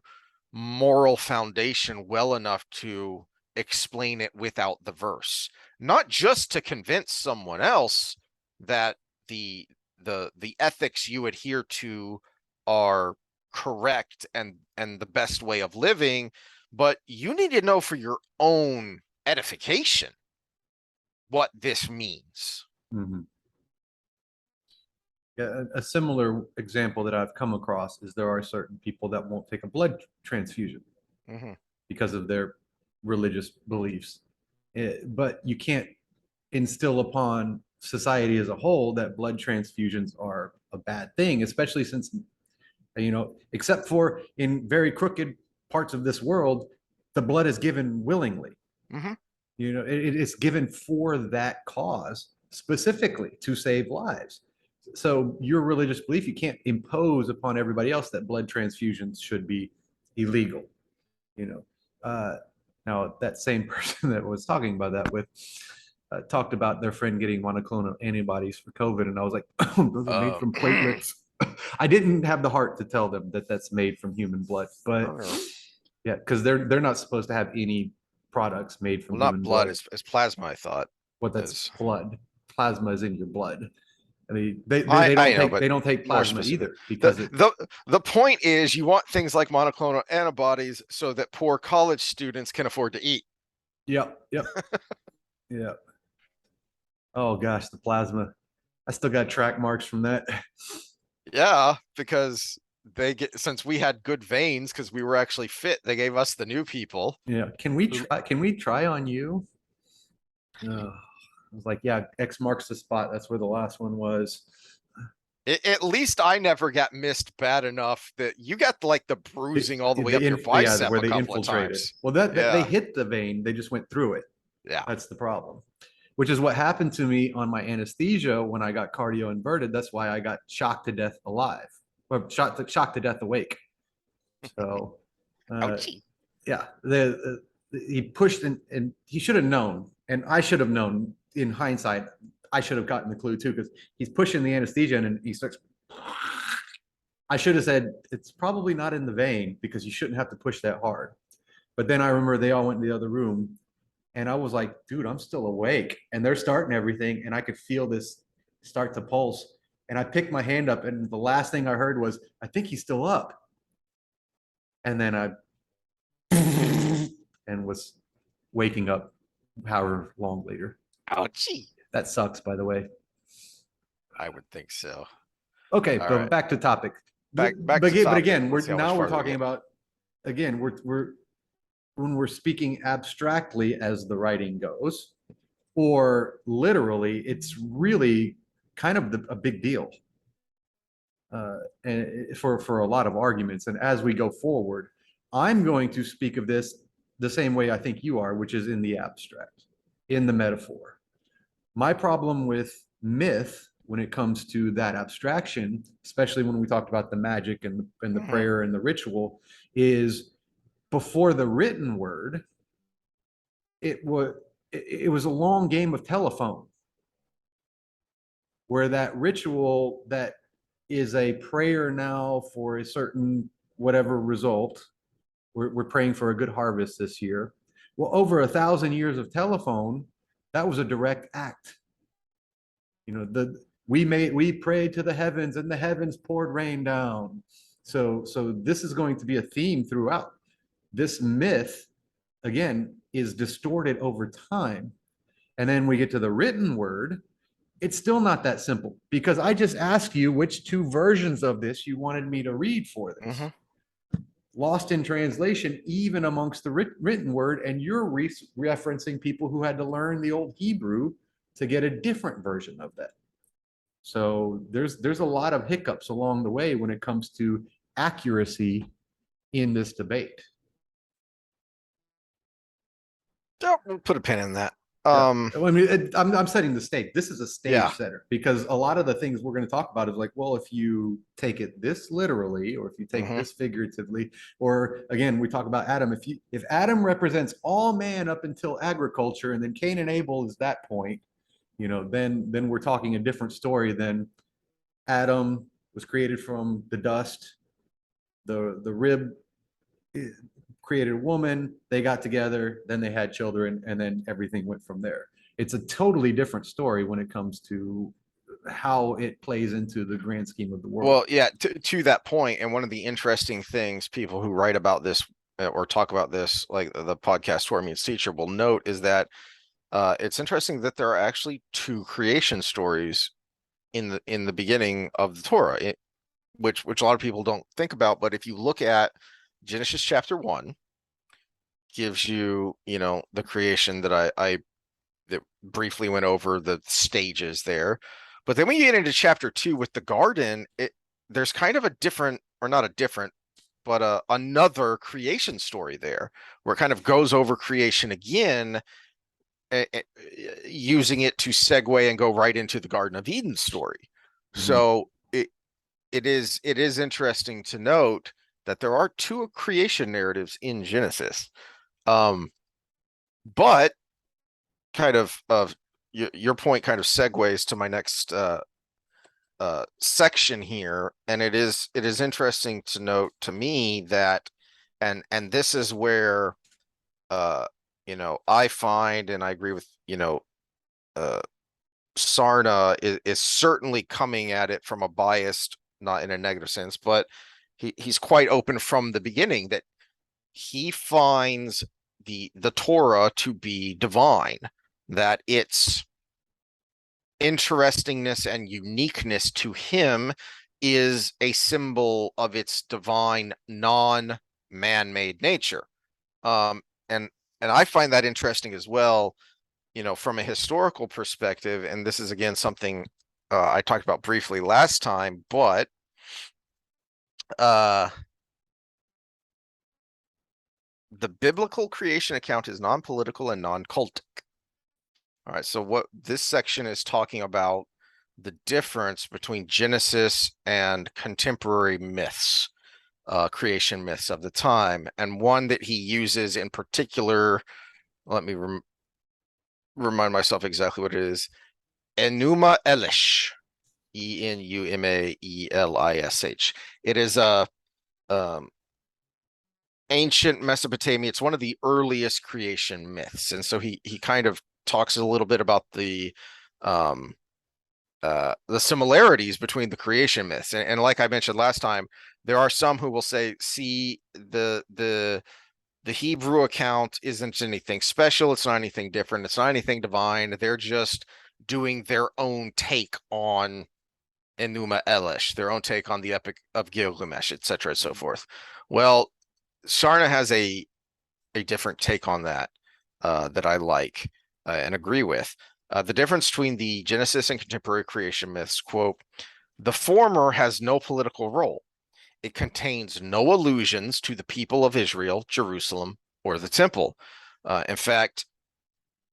Speaker 1: moral foundation well enough to explain it without the verse, not just to convince someone else that the the ethics you adhere to are correct and the best way of living, but you need to know for your own edification what this means.
Speaker 2: Mhm. Yeah, a similar example that I've come across is there are certain people that won't take a blood transfusion
Speaker 1: Mm-hmm.
Speaker 2: because of their religious beliefs. But you can't instill upon society as a whole that blood transfusions are a bad thing, especially since, except for in very crooked parts of this world, the blood is given willingly.
Speaker 1: Mm-hmm.
Speaker 2: It is given for that cause specifically to save lives. So your religious belief, you can't impose upon everybody else that blood transfusions should be illegal. You know, now that same person that was talking about that with talked about their friend getting monoclonal antibodies for COVID, and I was like, those are made
Speaker 1: Oh,
Speaker 2: from
Speaker 1: oh
Speaker 2: platelets. I didn't have the heart to tell them that that's made from human blood, but
Speaker 1: no.
Speaker 2: yeah, because they're not supposed to have any products made from
Speaker 1: Well, not
Speaker 2: human
Speaker 1: blood,
Speaker 2: blood.
Speaker 1: as plasma, I thought.
Speaker 2: What that's
Speaker 1: Is
Speaker 2: blood. Plasma is in your blood. I mean, they, they,
Speaker 1: I
Speaker 2: they
Speaker 1: I
Speaker 2: don't
Speaker 1: know,
Speaker 2: take
Speaker 1: but
Speaker 2: they don't take
Speaker 1: more
Speaker 2: plasma
Speaker 1: specific.
Speaker 2: either
Speaker 1: The
Speaker 2: because it.
Speaker 1: the point is you want things like monoclonal antibodies so that poor college students can afford to eat.
Speaker 2: Yep, yep, yep. Oh gosh, the plasma. I still got track marks from that.
Speaker 1: Yeah, because they get since we had good veins because we were actually fit, they gave us the new people
Speaker 2: Yeah. Can we
Speaker 1: who
Speaker 2: try? Can we try on you? I was like, yeah, X marks the spot. That's where the last one was.
Speaker 1: at least I never got missed bad enough that you got like the bruising all the way up your
Speaker 2: Yeah,
Speaker 1: bicep
Speaker 2: where
Speaker 1: a
Speaker 2: they
Speaker 1: couple of
Speaker 2: infiltrated.
Speaker 1: times.
Speaker 2: Well, that they
Speaker 1: Yeah,
Speaker 2: hit the vein. They just went through it.
Speaker 1: yeah.
Speaker 2: That's the problem. Which is what happened to me on my anesthesia when I got cardio inverted. That's why I got shocked to death alive, or shocked to death awake. So, uh,
Speaker 1: Ouchie.
Speaker 2: yeah, he pushed and he should have known, and I should have known in hindsight. I should have gotten the clue too because he's pushing the anesthesia and he starts. I should have said it's probably not in the vein because you shouldn't have to push that hard. But then I remember they all went in the other room and I was like, dude, I'm still awake. And they're starting everything. And I could feel this start to pulse. And I picked my hand up. And the last thing I heard was, I think he's still up. And then I and was waking up however long later.
Speaker 1: Ouchie.
Speaker 2: That sucks, by the way.
Speaker 1: I would think so.
Speaker 2: Okay,
Speaker 1: All
Speaker 2: but
Speaker 1: right.
Speaker 2: back to topic.
Speaker 1: Back
Speaker 2: But,
Speaker 1: to
Speaker 2: but
Speaker 1: topic.
Speaker 2: again,
Speaker 1: Let's see how much
Speaker 2: we're
Speaker 1: farther we
Speaker 2: talking
Speaker 1: get.
Speaker 2: about again, we're when we're speaking abstractly as the writing goes, or literally, it's really kind of a big deal and for a lot of arguments. And as we go forward, I'm going to speak of this the same way I think you are, which is in the abstract, in the metaphor. My problem with myth when it comes to that abstraction, especially when we talked about the magic and the
Speaker 1: Mhm.
Speaker 2: prayer and the ritual, is before the written word, it was it was a long game of telephone where that ritual that is a prayer now for a certain whatever result. We're praying for a good harvest this year. Well, over 1,000 years of telephone, that was a direct act. We prayed to the heavens and the heavens poured rain down. So this is going to be a theme throughout. This myth, again, is distorted over time. And then we get to the written word, it's still not that simple because I just asked you which two versions of this you wanted me to read for
Speaker 1: Hmm.
Speaker 2: this. Lost in translation, even amongst the written word, and you're referencing people who had to learn the old Hebrew to get a different version of that. So there's a lot of hiccups along the way when it comes to accuracy in this debate.
Speaker 1: Yeah, we'll put a pin in that.
Speaker 2: Yeah.
Speaker 1: Um,
Speaker 2: I mean, I'm setting the stage. This is a
Speaker 1: yeah.
Speaker 2: stage setter because a lot of the things we're going to talk about is like, well, if you take it this literally, or if you take
Speaker 1: Hmm.
Speaker 2: this figuratively, or again, we talk about Adam. If Adam represents all man up until agriculture, and then Cain and Abel is that point, then we're talking a different story than Adam was created from the dust, the rib created a woman, they got together, then they had children, and then everything went from there. It's a totally different story when it comes to how it plays into the grand scheme of the world.
Speaker 1: Well, yeah, to that point, and one of the interesting things people who write about this or talk about this, like the podcast Torah Meets Teacher, will note is that it's interesting that there are actually two creation stories in the beginning of the Torah, which a lot of people don't think about. But if you look at Genesis chapter 1, gives you, the creation that I that briefly went over the stages there. But then when you get into chapter 2 with the garden, there's kind of a different, or not a different, but another creation story there, where it kind of goes over creation again, using it to segue and go right into the Garden of Eden story.
Speaker 2: Mhm.
Speaker 1: So it is interesting to note that there are two creation narratives in Genesis. Um, but kind of your point kind of segues to my next section here, and it is interesting to note to me that, and this is where uh I find, and I agree with, uh Sarna is certainly coming at it from a biased, not in a negative sense, but he's quite open from the beginning that he finds the Torah to be divine, that its interestingness and uniqueness to him is a symbol of its divine non-man-made nature. Um, and I find that interesting as well, from a historical perspective. And this is again something I talked about briefly last time, but uh, the biblical creation account is non-political and non-cultic. All right, so what this section is talking about, the difference between Genesis and contemporary myths, creation myths of the time, and one that he uses in particular. Let me remind myself exactly what it is. Enuma Elish, Enumaelish. It is a um, ancient Mesopotamia. It's one of the earliest creation myths, and so he kind of talks a little bit about um, the similarities between the creation myths. And like I mentioned last time, there are some who will say, see, the Hebrew account isn't anything special, it's not anything different, it's not anything divine. They're just doing their own take on Enuma Elish, their own take on the Epic of Gilgamesh, etc., and so forth. Well, Sarna has a different take on that, that I like, and agree with. The difference between the Genesis and contemporary creation myths, quote, the former has no political role. It contains no allusions to the people of Israel, Jerusalem, or the temple. In fact,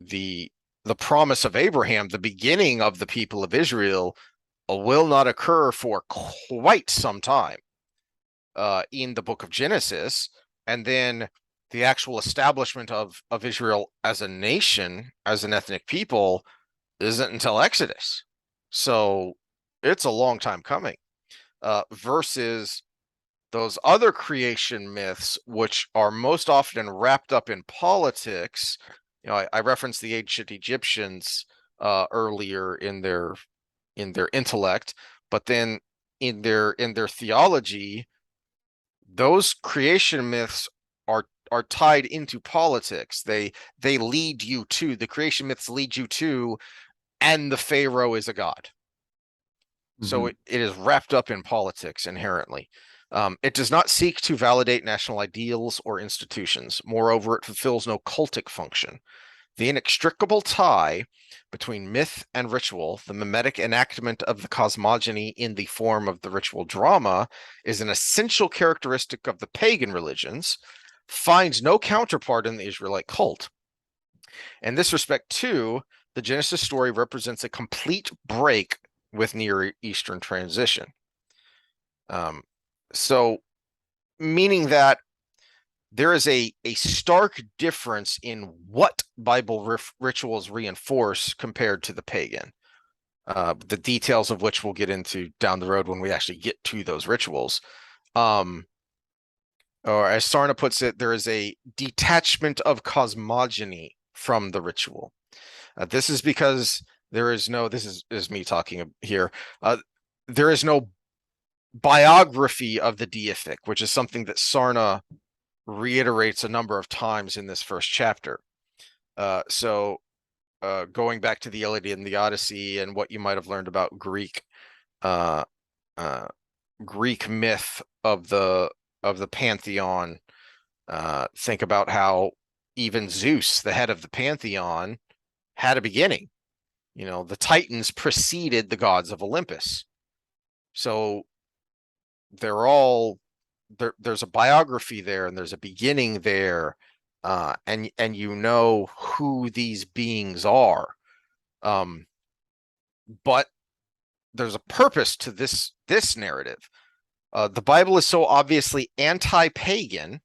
Speaker 1: the the promise of Abraham, the beginning of the people of Israel, will not occur for quite some time, in the book of Genesis, and then the actual establishment of Israel as a nation, as an ethnic people, isn't until Exodus. So it's a long time coming. Versus those other creation myths, which are most often wrapped up in politics. I referenced the ancient Egyptians earlier in their intellect, but then in their theology, those creation myths are tied into politics. The creation myths lead you to and the Pharaoh is a god. So
Speaker 2: Mhm.
Speaker 1: it is wrapped up in politics inherently. It does not seek to validate national ideals or institutions. Moreover, it fulfills no cultic function. The inextricable tie between myth and ritual, the mimetic enactment of the cosmogony in the form of the ritual drama, is an essential characteristic of the pagan religions, finds no counterpart in the Israelite cult. In this respect, too, the Genesis story represents a complete break with Near Eastern transition. Um, so, meaning that there is a stark difference in what Bible rituals reinforce compared to the pagan. The details of which we'll get into down the road when we actually get to those rituals. Or as Sarna puts it, there is a detachment of cosmogony from the ritual. This is because there is no, this is me talking here. There is no biography of the deific, which is something that Sarna reiterates a number of times in this first chapter. So going back to the Iliad and the Odyssey and what you might have learned about uh, Greek myth of the pantheon, think about how even Zeus, the head of the pantheon, had a beginning. You know, the Titans preceded the gods of Olympus. So they're all there's a biography there and there's a beginning there, and you know who these beings are. Um, but there's a purpose to this narrative. The Bible is so obviously anti-pagan,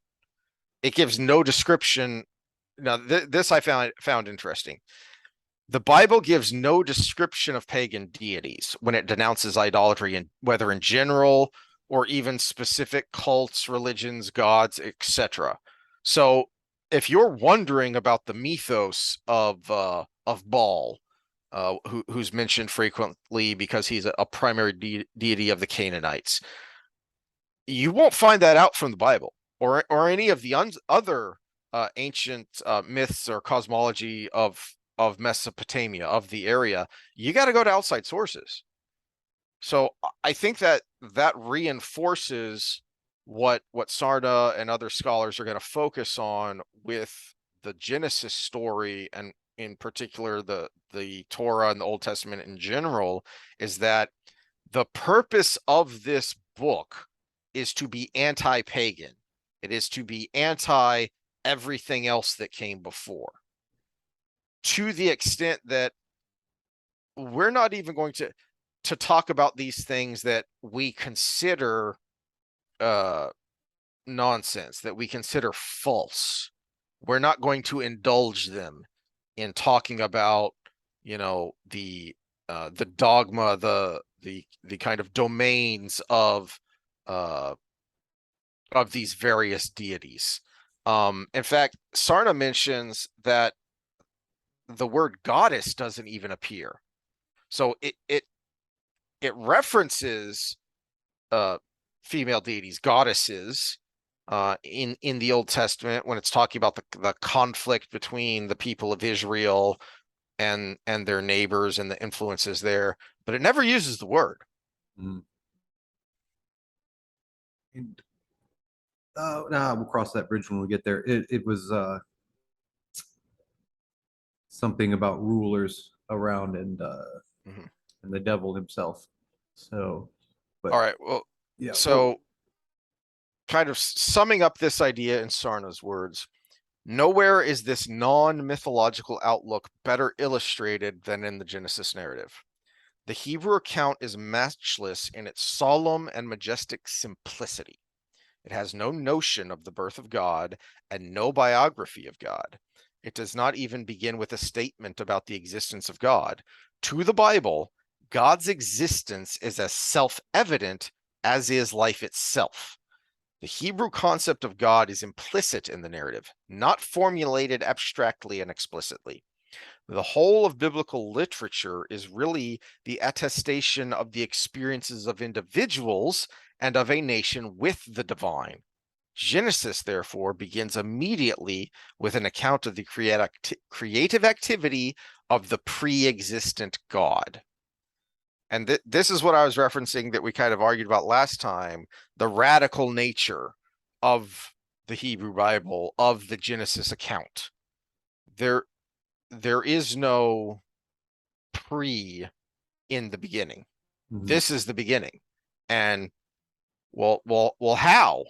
Speaker 1: it gives no description. Now, this I found interesting. The Bible gives no description of pagan deities when it denounces idolatry, and whether in general or even specific cults, religions, gods, etc. So, if you're wondering about the mythos of Baal, who's mentioned frequently because he's a primary deity of the Canaanites, you won't find that out from the Bible or any of the other ancient myths or cosmology of Mesopotamia, of the area. You got to go to outside sources. So I think that that reinforces what Sarda and other scholars are going to focus on with the Genesis story, and in particular the Torah and the Old Testament in general, is that the purpose of this book is to be anti-pagan. It is to be anti everything else that came before, to the extent that we're not even going to talk about these things that we consider uh nonsense, that we consider false. We're not going to indulge them in talking about, you know, the dogma, the kind of domains uh of these various deities. In fact, Sarna mentions that the word goddess doesn't even appear. So it references uh female deities, goddesses, in the Old Testament when it's talking about the conflict between the people of Israel and their neighbors and the influences there, but it never uses the word.
Speaker 2: Mhm. And, nah, we'll cross that bridge when we get there. It was something about rulers around
Speaker 1: Mhm.
Speaker 2: and the devil himself. So, but
Speaker 1: All right, well,
Speaker 2: yeah, well,
Speaker 1: so kind of summing up this idea in Sarna's words, nowhere is this non-mythological outlook better illustrated than in the Genesis narrative. The Hebrew account is matchless in its solemn and majestic simplicity. It has no notion of the birth of God and no biography of God. It does not even begin with a statement about the existence of God. To the Bible, God's existence is as self-evident as is life itself. The Hebrew concept of God is implicit in the narrative, not formulated abstractly and explicitly. The whole of biblical literature is really the attestation of the experiences of individuals and of a nation with the divine. Genesis, therefore, begins immediately with an account of the creative activity of the pre-existent God. And this is what I was referencing that we kind of argued about last time, the radical nature of the Hebrew Bible, of the Genesis account. There is no pre in the beginning.
Speaker 2: Mhm.
Speaker 1: This is the beginning. And well, how?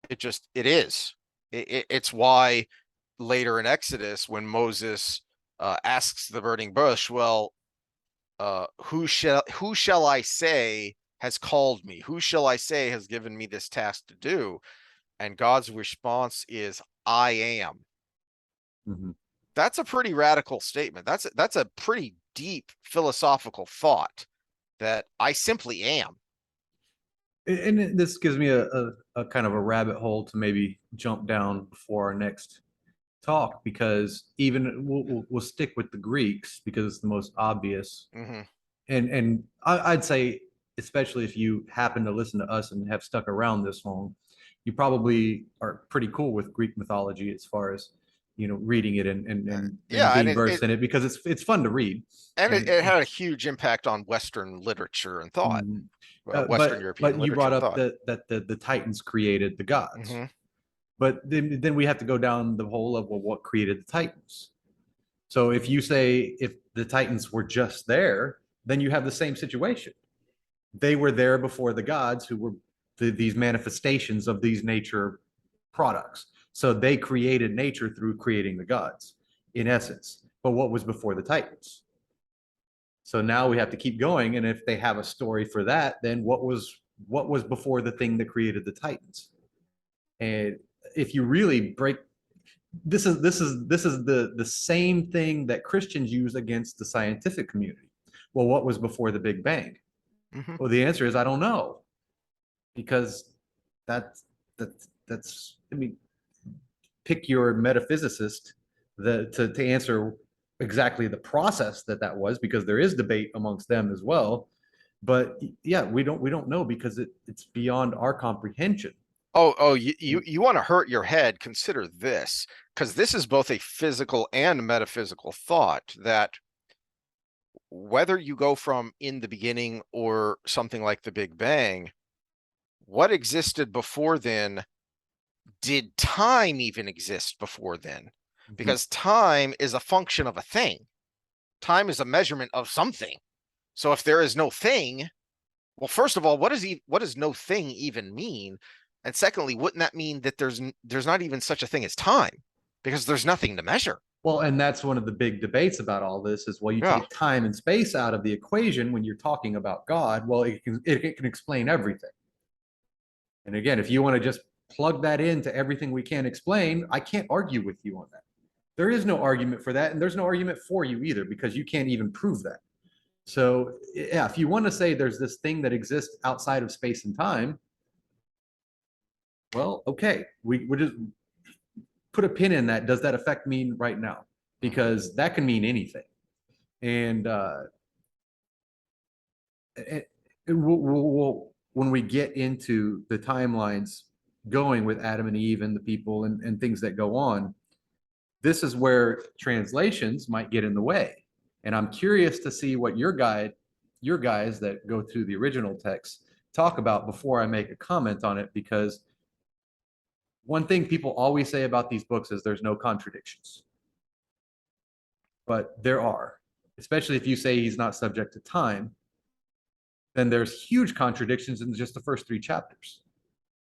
Speaker 1: It is. It's why later in Exodus, when Moses asks the burning bush, well, who shall I say has called me? Who shall I say has given me this task to do? And God's response is, I am.
Speaker 2: Mhm.
Speaker 1: That's a pretty radical statement. That's a pretty deep philosophical thought that I simply am.
Speaker 2: And this gives me a kind of a rabbit hole to maybe jump down before our next talk, because even we'll stick with the Greeks because it's the most obvious.
Speaker 1: Mm-hmm.
Speaker 2: And I'd say, especially if you happen to listen to us and have stuck around this long, you probably are pretty cool with Greek mythology as far as, reading it and
Speaker 1: Yeah, and
Speaker 2: being versed in it, because it's fun to read. And
Speaker 1: it had a huge impact on Western literature and thought,
Speaker 2: mm,
Speaker 1: Western European
Speaker 2: but you
Speaker 1: literature
Speaker 2: brought
Speaker 1: and
Speaker 2: up
Speaker 1: thought.
Speaker 2: that the Titans created the gods.
Speaker 1: Mm-hmm.
Speaker 2: But then we have to go down the whole of, well, what created the Titans? So if you say if the Titans were just there, then you have the same situation. They were there before the gods, who were these manifestations of these nature products. So they created nature through creating the gods, in essence. But what was before the Titans? So now we have to keep going. And if they have a story for that, then what was before the thing that created the Titans? And if you really break, this is the same thing that Christians use against the scientific community. Well, what was before the Big Bang?
Speaker 1: Mm-hmm.
Speaker 2: Well, the answer is I don't know, because that's I mean, pick your metaphysicist to answer exactly the process that was, because there is debate amongst them as well. But yeah, we don't know, because it's beyond our comprehension.
Speaker 1: Oh, you want to hurt your head? Consider this, because this is both a physical and metaphysical thought that whether you go from in the beginning or something like the Big Bang, what existed before then? Did time even exist before then?
Speaker 2: Mhm.
Speaker 1: Because time is a function of a thing. Time is a measurement of something. So if there is no thing, well, first of all, what does no thing even mean? And secondly, wouldn't that mean that there's not even such a thing as time because there's nothing to measure?
Speaker 2: Well, and that's one of the big debates about all this is, well, you
Speaker 1: Yeah.
Speaker 2: take time and space out of the equation when you're talking about God. Well, it can explain everything. And again, if you want to just plug that into everything we can't explain, I can't argue with you on that. There is no argument for that, and there's no argument for you either, because you can't even prove that. So, yeah, if you want to say there's this thing that exists outside of space and time, well, okay, we just put a pin in that. Does that affect me right now?
Speaker 1: Mm-hmm.
Speaker 2: Because that can mean anything. And when we get into the timelines going with Adam and Eve and the people and things that go on, this is where translations might get in the way. And I'm curious to see what your guys that go through the original text talk about before I make a comment on it, because one thing people always say about these books is there's no contradictions. But there are, especially if you say he's not subject to time, then there's huge contradictions in just the first three chapters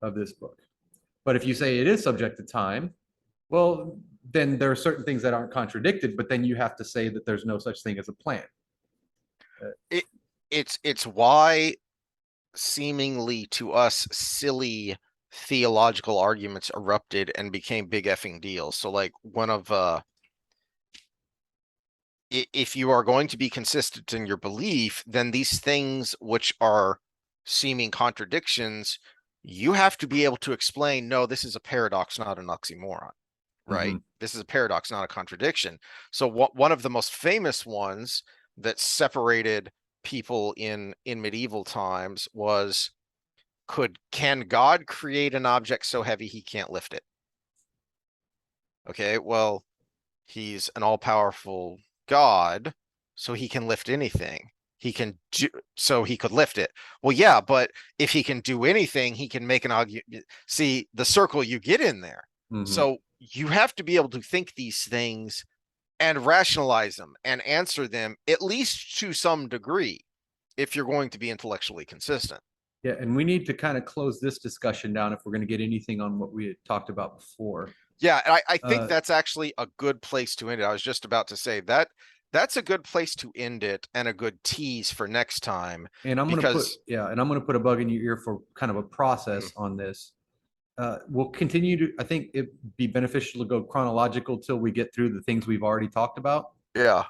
Speaker 2: of this book. But if you say it is subject to time, well, then there are certain things that aren't contradicted, but then you have to say that there's no such thing as a plan.
Speaker 1: It it's why seemingly to us silly theological arguments erupted and became big effing deals. So like one of if you are going to be consistent in your belief, then these things which are seeming contradictions, you have to be able to explain, no, this is a paradox, not an oxymoron, right?
Speaker 2: Mhm.
Speaker 1: This is a paradox, not a contradiction. So one of the most famous ones that separated people in medieval times was can God create an object so heavy he can't lift it? Okay, well, He's an all-powerful God, so he can lift anything. He can do so he could lift it. Well, yeah, but if he can do anything, he can make an argument. See the circle you get in there.
Speaker 2: Mhm.
Speaker 1: So you have to be able to think these things and rationalize them and answer them at least to some degree if you're going to be intellectually consistent.
Speaker 2: Yeah, and we need to kind of close this discussion down if we're going to get anything on what we had talked about before.
Speaker 1: Yeah, and I think
Speaker 2: Uh,
Speaker 1: that's actually a good place to end it. I was just about to say that that's a good place to end it and a good tease for next time
Speaker 2: and I'm going to put,
Speaker 1: because
Speaker 2: yeah, and I'm going to put a bug in your ear for kind of a
Speaker 1: mm,
Speaker 2: process on this. We'll continue to, I think it'd be beneficial to go chronological till we get through the things we've already talked about.
Speaker 1: yeah,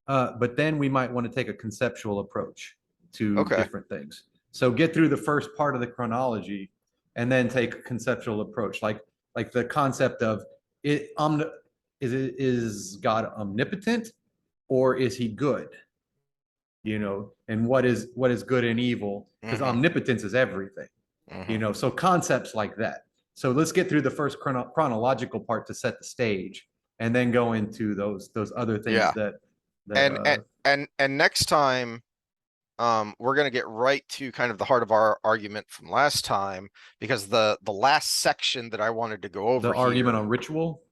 Speaker 2: But then we might want to take a conceptual approach to
Speaker 1: okay.
Speaker 2: different things. So get through the first part of the chronology and then take a conceptual approach, like the concept of it, is God omnipotent or is he good? And what is good and evil? Because
Speaker 1: Hmm.
Speaker 2: omnipotence is everything,
Speaker 1: Hmm.
Speaker 2: so concepts like that. So let's get through the first chronological part to set the stage, and then go into those other things
Speaker 1: Yeah.
Speaker 2: that
Speaker 1: And next time we're going to get right to kind of the heart of our argument from last time because the last section that I wanted to go
Speaker 2: the
Speaker 1: over
Speaker 2: argument
Speaker 1: here
Speaker 2: on ritual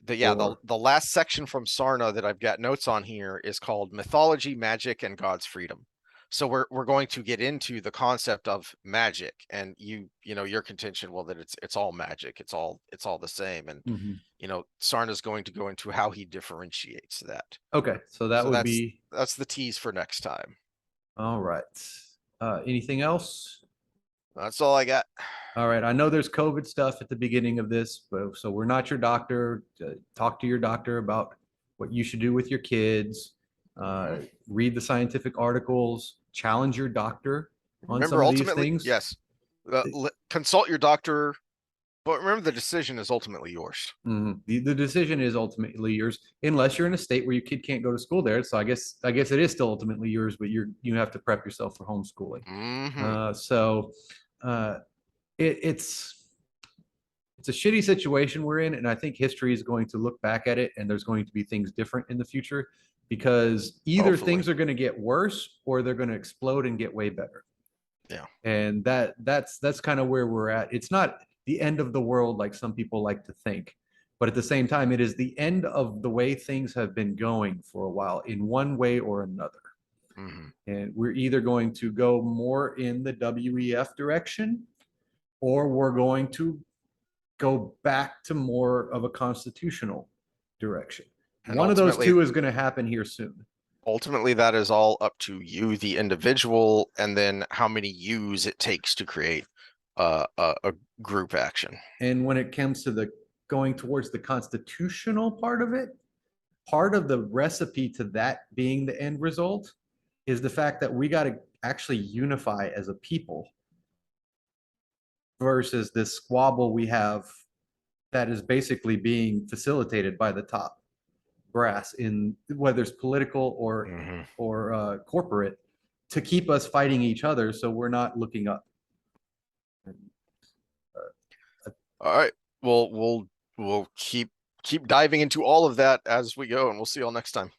Speaker 1: the
Speaker 2: or
Speaker 1: the last section from Sarna that I've got notes on here is called Mythology, Magic, and God's Freedom. So we're going to get into the concept of magic and your contention, well, that it's all magic, it's all the same. And
Speaker 2: Mhm.
Speaker 1: Sarna's going to go into how he differentiates that.
Speaker 2: Okay, so that
Speaker 1: So
Speaker 2: would
Speaker 1: that's
Speaker 2: be
Speaker 1: that's the tease for next time.
Speaker 2: all right. Anything else?
Speaker 1: That's all I got.
Speaker 2: All right, I know there's COVID stuff at the beginning of this, but so we're not your doctor. Talk to your doctor about what you should do with your kids.
Speaker 1: Mhm.
Speaker 2: Read the scientific articles. Challenge your doctor on some
Speaker 1: Remember,
Speaker 2: of these
Speaker 1: ultimately,
Speaker 2: things.
Speaker 1: yes, consult your doctor, but remember the decision is ultimately yours.
Speaker 2: Mhm. The decision is ultimately yours, unless you're in a state where your kid can't go to school there. So I guess it is still ultimately yours, but you have to prep yourself for homeschooling.
Speaker 1: Hmm.
Speaker 2: So uh, it's a shitty situation we're in, and I think history is going to look back at it, and there's going to be things different in the future because either
Speaker 1: Hopefully.
Speaker 2: things are going to get worse or they're going to explode and get way better.
Speaker 1: Yeah.
Speaker 2: And that's kind of where we're at. It's not the end of the world like some people like to think, but at the same time, it is the end of the way things have been going for a while in one way or another.
Speaker 1: Hmm.
Speaker 2: And we're either going to go more in the WEF direction or we're going to go back to more of a constitutional direction.
Speaker 1: And
Speaker 2: One of those
Speaker 1: ultimately,
Speaker 2: two is going to happen here soon.
Speaker 1: ultimately that is all up to you, the individual, and then how many yous it takes to create a group action.
Speaker 2: And when it comes to the going towards the constitutional part of it, part of the recipe to that being the end result is the fact that we got to actually unify as a people versus this squabble we have that is basically being facilitated by the top brass in whether it's political or
Speaker 1: Hmm.
Speaker 2: corporate to keep us fighting each other so we're not looking up.
Speaker 1: All right. Well, we'll keep diving into all of that as we go, and we'll see you all next time.